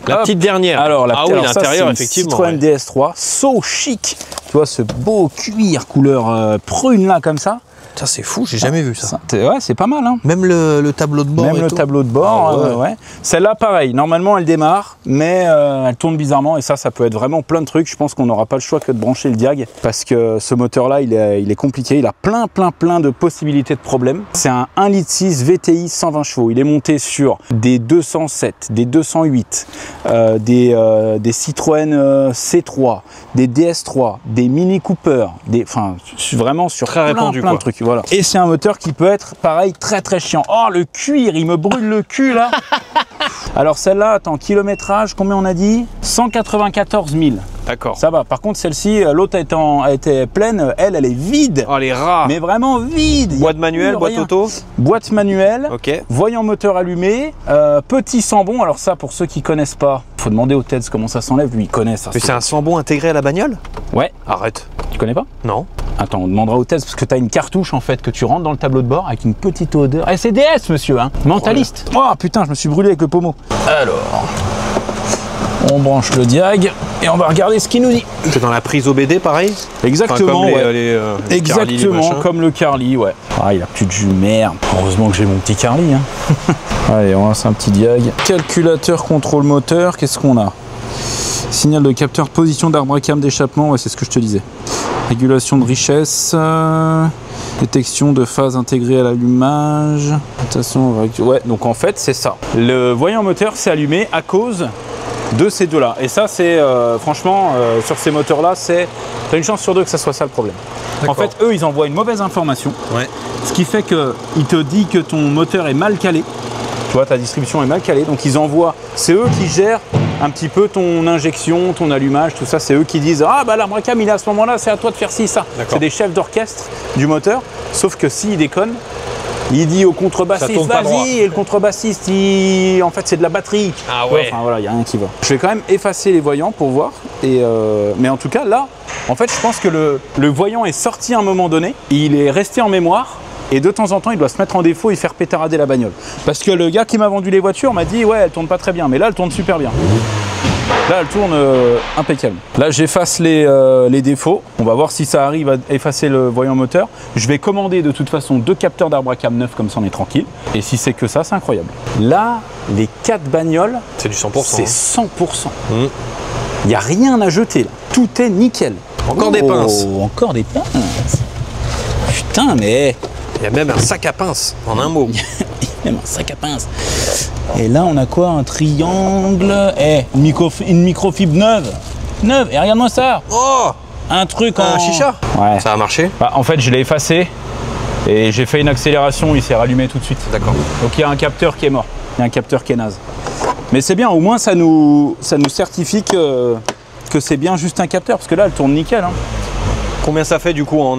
La petite dernière. Alors, oui, l'intérieur, effectivement. Citroën DS3, so chic. Tu vois, ce beau cuir couleur prune là, comme ça. Ça, c'est fou, j'ai jamais vu ça. Ouais, c'est pas mal. Hein. Même le tableau de bord. Même le tableau de bord, ouais. Celle-là, pareil. Normalement, elle démarre, mais elle tourne bizarrement. Et ça peut être vraiment plein de trucs. Je pense qu'on n'aura pas le choix que de brancher le diag. Parce que ce moteur-là, il est compliqué. Il a plein de possibilités de problèmes. C'est un 1,6 litre VTI 120 chevaux. Il est monté sur des 207, des 208, des Citroën C3, des DS3, des Mini Cooper, enfin, vraiment sur très plein de trucs. Voilà. Et c'est un moteur qui peut être, pareil, très chiant. Oh, le cuir, il me brûle le cul, là. Alors, celle-là, attends, kilométrage, combien on a dit 194 000. D'accord. Ça va. Par contre, celle-ci, l'autre a été pleine, elle est vide. Oh, les rats. Mais vraiment vide. Boîte manuelle, boîte auto. Boîte manuelle. Ok. Voyant moteur allumé. Petit sambon. Alors ça, pour ceux qui connaissent pas, faut demander au TEDS comment ça s'enlève. Lui, il connaît ça. Mais c'est un sambon intégré à la bagnole? Ouais. Arrête. Tu connais pas? Non. Attends, on demandera au TEDS parce que tu as une cartouche en fait que tu rentres dans le tableau de bord avec une petite odeur. Eh, c'est DS, monsieur, hein. Mentaliste. Oh putain, je me suis brûlé avec le pommeau. Alors, on branche le diag et on va regarder ce qu'il nous dit. C'est dans la prise OBD, pareil? Exactement, enfin, comme ouais. les exactement, Carly, comme le Carly, ouais. Ah, il a plus de jus, merde. Heureusement que j'ai mon petit Carly, hein. Allez, on lance un petit diag. Calculateur contrôle moteur, qu'est-ce qu'on a? Signal de capteur, position d'arbre à cam d'échappement, ouais, c'est ce que je te disais. Régulation de richesse, détection de phase intégrée à l'allumage. Ouais, donc en fait, c'est ça. Le voyant moteur s'est allumé à cause de ces deux-là. Et ça, c'est franchement, sur ces moteurs-là, t'as une chance sur deux que ça soit ça le problème. En fait, eux, ils envoient une mauvaise information. Ouais. Ce qui fait qu'il te dit que ton moteur est mal calé. Tu vois, ta distribution est mal calée. Donc, ils envoient, c'est eux qui gèrent un petit peu ton injection, ton allumage, tout ça. C'est eux qui disent, ah bah l'arbre à cam, il est à ce moment-là, c'est à toi de faire ci, ça. C'est des chefs d'orchestre du moteur. Sauf que s'il déconne, il dit au contrebassiste, vas-y, et le contrebassiste, en fait, c'est de la batterie. Ah ouais. Enfin voilà, il n'y a rien qui va. Je vais quand même effacer les voyants pour voir. Mais en tout cas, là, en fait, je pense que le voyant est sorti à un moment donné. Il est resté en mémoire. Et de temps en temps, il doit se mettre en défaut et faire pétarader la bagnole. Parce que le gars qui m'a vendu les voitures m'a dit, ouais, elle tourne pas très bien. Mais là, elle tourne super bien. Là, elle tourne impeccable. Là, j'efface les défauts. On va voir si ça arrive à effacer le voyant moteur. Je vais commander de toute façon 2 capteurs d'arbre à cam neufs, comme ça on est tranquille. Et si c'est que ça, c'est incroyable. Là, les 4 bagnoles, c'est du 100%. C'est 100%. Il n'y a rien à jeter là. Tout est nickel. Encore des pinces. Encore des pinces. Putain, mais... Il y a même un sac à pinces, en un mot. Il y a même un sac à pinces. Et là, on a quoi? Un triangle. Une microfibre neuve. Et regarde-moi ça. Oh, un truc en... Un chicha. Ouais. Ça a marché? Bah, en fait, je l'ai effacé. Et j'ai fait une accélération, il s'est rallumé tout de suite. D'accord. Donc il y a un capteur qui est mort. Il y a un capteur qui est naze. Mais c'est bien, au moins ça nous certifie que c'est bien juste un capteur. Parce que là, elle tourne nickel. Hein. Combien ça fait du coup en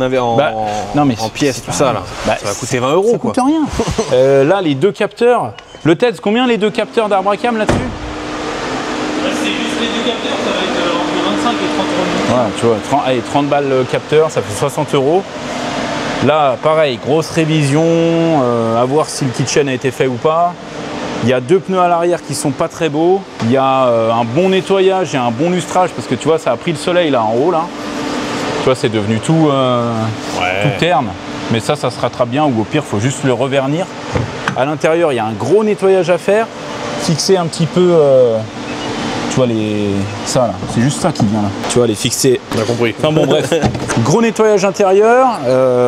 pièces, tout ça là? Ça va coûter 20 €. Ça coûte rien. Là, les 2 capteurs. Le TEDS, combien les 2 capteurs d'arbre à cam là-dessus? C'est juste les 2 capteurs, ça va être entre 25 et 30 €. Ouais, tu vois, allez, 30 balles le capteur, ça fait 60 €. Là, pareil, grosse révision, à voir si le kitchen a été fait ou pas. Il y a 2 pneus à l'arrière qui sont pas très beaux. Il y a un bon nettoyage et un bon lustrage parce que tu vois, ça a pris le soleil là en haut là. Tu vois, c'est devenu tout terne. Mais ça se rattrape bien ou au pire, il faut juste le revernir. À l'intérieur, il y a un gros nettoyage à faire. fixer un petit peu, tu vois, ça là, c'est juste ça qui vient là. Tu vois, les fixer. On a compris. Enfin bon, bref. Gros nettoyage intérieur.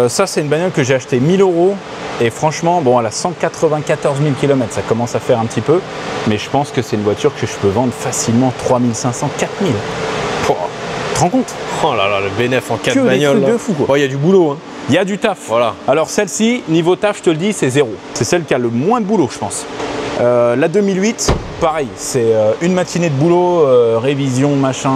Ça, c'est une bagnole que j'ai acheté 1000 €. Et franchement, bon, elle a 194 000 km, ça commence à faire un petit peu. Mais je pense que c'est une voiture que je peux vendre facilement 3500, 4000. Tu te rends compte? Oh là là, le bénéf en 4 Que des bagnoles. trucs de fou, quoi. Il y a du boulot. Hein. Il y a du taf. Voilà. Alors celle-ci, niveau taf, je te le dis, c'est 0. C'est celle qui a le moins de boulot, je pense. La 2008, pareil, c'est une matinée de boulot, révision, machin,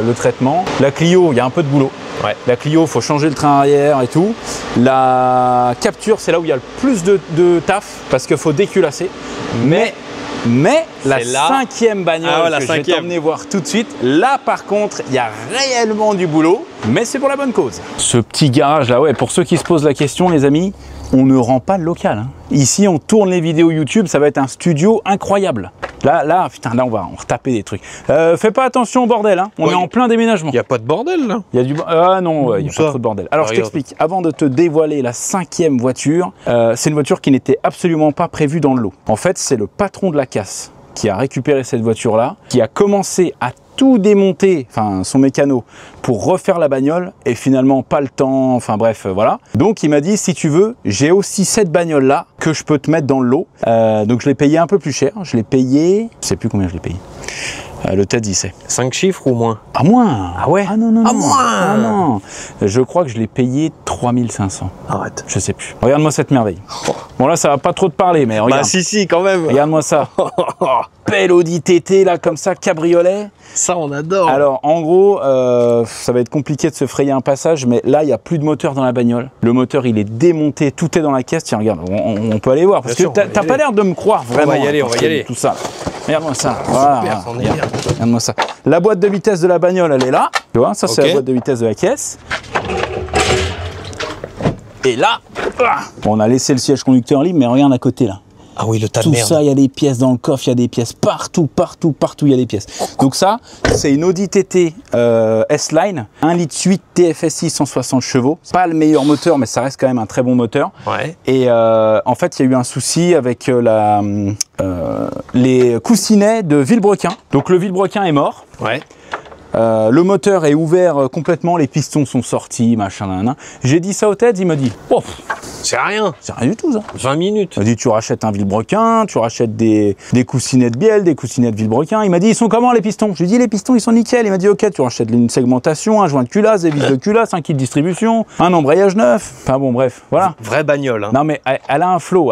le traitement. La Clio, il y a un peu de boulot. Ouais. La Clio, faut changer le train arrière et tout. La Capture, c'est là où il y a le plus de taf parce qu'il faut déculasser. Mais la cinquième bagnole que je vais t'emmener voir tout de suite, là par contre, il y a réellement du boulot, mais c'est pour la bonne cause. Ce petit garage là, ouais, pour ceux qui se posent la question, les amis, on ne rend pas le local. Hein. Ici, on tourne les vidéos YouTube, ça va être un studio incroyable. Là, putain, là, on va retaper des trucs. Fais pas attention au bordel, hein. On est en plein déménagement. Il n'y a pas de bordel là. Il y a du ah non, il n'y a pas trop de bordel. Alors, je t'explique. Avant de te dévoiler la cinquième voiture, c'est une voiture qui n'était absolument pas prévue dans le lot. En fait, c'est le patron de la casse qui a récupéré cette voiture-là, qui a commencé à tout démonter, enfin son mécano, pour refaire la bagnole et finalement pas le temps, enfin bref, voilà. Donc il m'a dit, si tu veux, j'ai aussi cette bagnole-là que je peux te mettre dans le lot. Donc je l'ai payé un peu plus cher, je l'ai payé, je sais plus combien je l'ai payé. Le Ted, il sait. 5 chiffres ou moins? À moins. Ah ouais? Ah non, non, à non. moins. Ah non. Je crois que je l'ai payé 3500. Arrête. Je sais plus. Regarde-moi cette merveille. Bon là, ça va pas trop te parler, mais regarde. Bah si, quand même. Regarde-moi ça. Belle Audi TT, là, comme ça, cabriolet. Ça, on adore. Alors, en gros, ça va être compliqué de se frayer un passage, mais là, il n'y a plus de moteur dans la bagnole. Le moteur, il est démonté, tout est dans la caisse. Tiens, regarde, on peut aller voir. Parce que t'as pas l'air de me croire, vraiment. On va y aller, on va y aller. Tout ça. Regarde-moi ça. Voilà, super, on est bien. Regarde-moi ça. La boîte de vitesse de la bagnole, elle est là. Tu vois, ça, c'est la boîte de vitesse de la caisse. Et là, on a laissé le siège conducteur libre, mais regarde à côté, là. Ah oui, le tas de tout merde. ça, il y a des pièces dans le coffre, il y a des pièces partout, il y a des pièces. Donc ça, c'est une Audi TT S-Line, 1,8 litre TFSI 160 chevaux. C'est pas le meilleur moteur, mais ça reste quand même un très bon moteur. Ouais. Et en fait, il y a eu un souci avec les coussinets de Villebrequin. Donc le Villebrequin est mort. Ouais. Le moteur est ouvert complètement, les pistons sont sortis, machin, nan. J'ai dit ça au Ted, il m'a dit, oh, c'est rien. C'est rien du tout ça. 20 minutes. Il m'a dit, tu rachètes un Villebrequin, tu rachètes des coussinets de bielle, des coussinets de Villebrequin. Il m'a dit, ils sont comment les pistons? Je lui ai dit, les pistons, ils sont nickel. Il m'a dit, ok, tu rachètes une segmentation, un joint de culasse, des vis de culasse, un kit de distribution, un embrayage neuf. Enfin bon, bref, voilà. Vraie bagnole. Hein. Non mais elle a un flow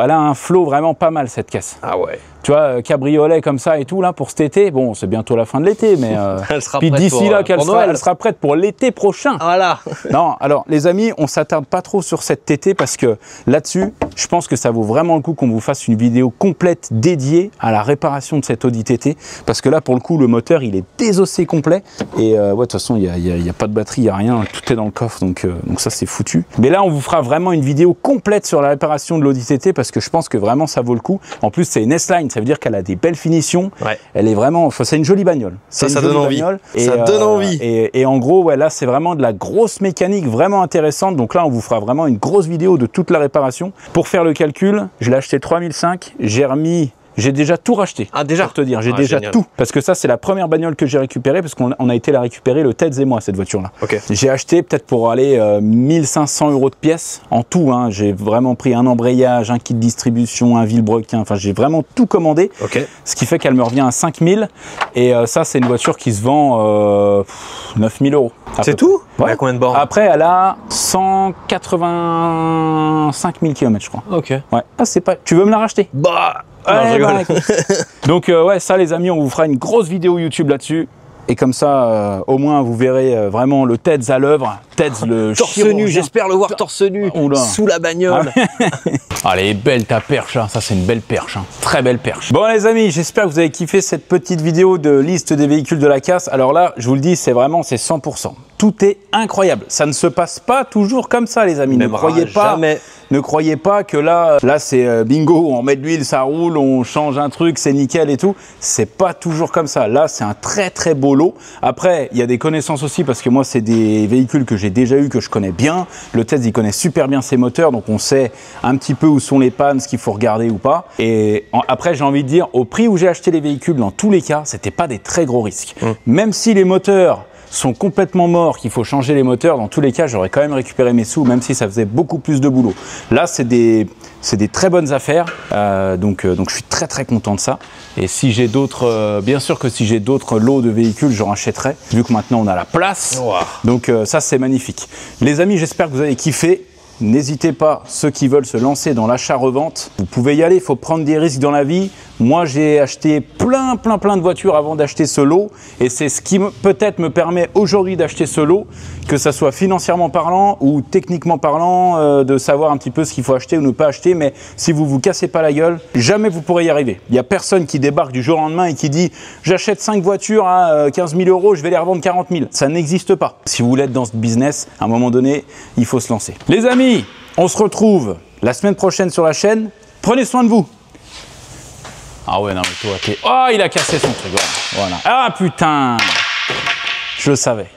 vraiment pas mal cette caisse. Ah ouais. Tu vois, cabriolet comme ça et tout, là, pour cet été. Bon, c'est bientôt la fin de l'été, mais... elle sera puis prête d'ici là, elle sera prête pour l'été prochain. Voilà. Non, alors, les amis, on s'attarde pas trop sur cette TT parce que là-dessus, je pense que ça vaut vraiment le coup qu'on vous fasse une vidéo complète dédiée à la réparation de cette Audi TT. Parce que là, pour le coup, le moteur, il est désossé complet. Et ouais, de toute façon, il y a pas de batterie, il n'y a rien. Tout est dans le coffre, donc ça, c'est foutu. Mais là, on vous fera vraiment une vidéo complète sur la réparation de l'Audi TT parce que je pense que vraiment, ça vaut le coup. En plus, c'est une S-Line, ça veut dire qu'elle a des belles finitions. Ouais. Elle est vraiment... C'est une jolie bagnole. Ça donne envie. Ça donne envie. Et en gros, ouais, là, c'est vraiment de la grosse mécanique vraiment intéressante. Donc là, on vous fera vraiment une grosse vidéo de toute la réparation. Pour faire le calcul, je l'ai acheté 3005. J'ai déjà tout racheté. Ah déjà? Pour te dire, j'ai déjà génial. Tout. Parce que ça, c'est la première bagnole que j'ai récupérée, parce qu'on a été la récupérer, le Ted et moi, cette voiture-là. Okay. J'ai acheté peut-être pour aller 1500 € de pièces en tout. Hein. J'ai vraiment pris un embrayage, un kit de distribution, un Villebrequin. Enfin, j'ai vraiment tout commandé. Okay. Ce qui fait qu'elle me revient à 5000. Et ça, c'est une voiture qui se vend 9000 €. C'est tout? Ouais. Elle a combien de bornes? Après, elle a 185 000 km, je crois. Ok. Ouais. Ah, c'est pas... Tu veux me la racheter? Bah... Non, je rigole. Donc ouais, ça les amis, on vous fera une grosse vidéo YouTube là-dessus. Et comme ça, au moins, vous verrez vraiment le Teds à l'œuvre. Teds, le torse nu, j'espère le voir torse nu, sous la bagnole. Ah, elle est belle ta perche, hein. Ça c'est une belle perche, hein. Très belle perche. Bon les amis, j'espère que vous avez kiffé cette petite vidéo de liste des véhicules de la casse. Alors là, je vous le dis, c'est 100%. Tout est incroyable. Ça ne se passe pas toujours comme ça les amis. Ne croyez pas. Ne croyez pas que là c'est bingo, on met de l'huile, ça roule, on change un truc, c'est nickel et tout. C'est pas toujours comme ça. Là, c'est un très très beau lot. Après, il y a des connaissances aussi parce que moi, c'est des véhicules que j'ai déjà eu, que je connais bien. Le Tez, il connaît super bien ses moteurs, donc on sait un petit peu où sont les pannes, ce qu'il faut regarder ou pas. Et après, j'ai envie de dire, au prix où j'ai acheté les véhicules, dans tous les cas, c'était pas des très gros risques. Même si les moteurs sont complètement morts, qu'il faut changer les moteurs, dans tous les cas, j'aurais quand même récupéré mes sous, même si ça faisait beaucoup plus de boulot. Là, c'est des très bonnes affaires, donc je suis très très content de ça. Et si j'ai d'autres, bien sûr que si j'ai d'autres lots de véhicules, j'en achèterai, vu que maintenant on a la place. Wow. Donc ça, c'est magnifique. Les amis, j'espère que vous avez kiffé. N'hésitez pas, ceux qui veulent se lancer dans l'achat-revente, vous pouvez y aller, il faut prendre des risques dans la vie. Moi, j'ai acheté plein de voitures avant d'acheter ce lot et c'est ce qui peut-être me permet aujourd'hui d'acheter ce lot, que ça soit financièrement parlant ou techniquement parlant, de savoir un petit peu ce qu'il faut acheter ou ne pas acheter. Mais si vous vous cassez pas la gueule, jamais vous pourrez y arriver. Il n'y a personne qui débarque du jour au lendemain et qui dit « j'achète 5 voitures à 15 000 €, je vais les revendre 40 000 ». Ça n'existe pas. Si vous voulez être dans ce business, à un moment donné, il faut se lancer. Les amis, on se retrouve la semaine prochaine sur la chaîne. Prenez soin de vous. Ah ouais, non mais toi, t'es... Oh, il a cassé son truc, voilà. Ah putain, je le savais.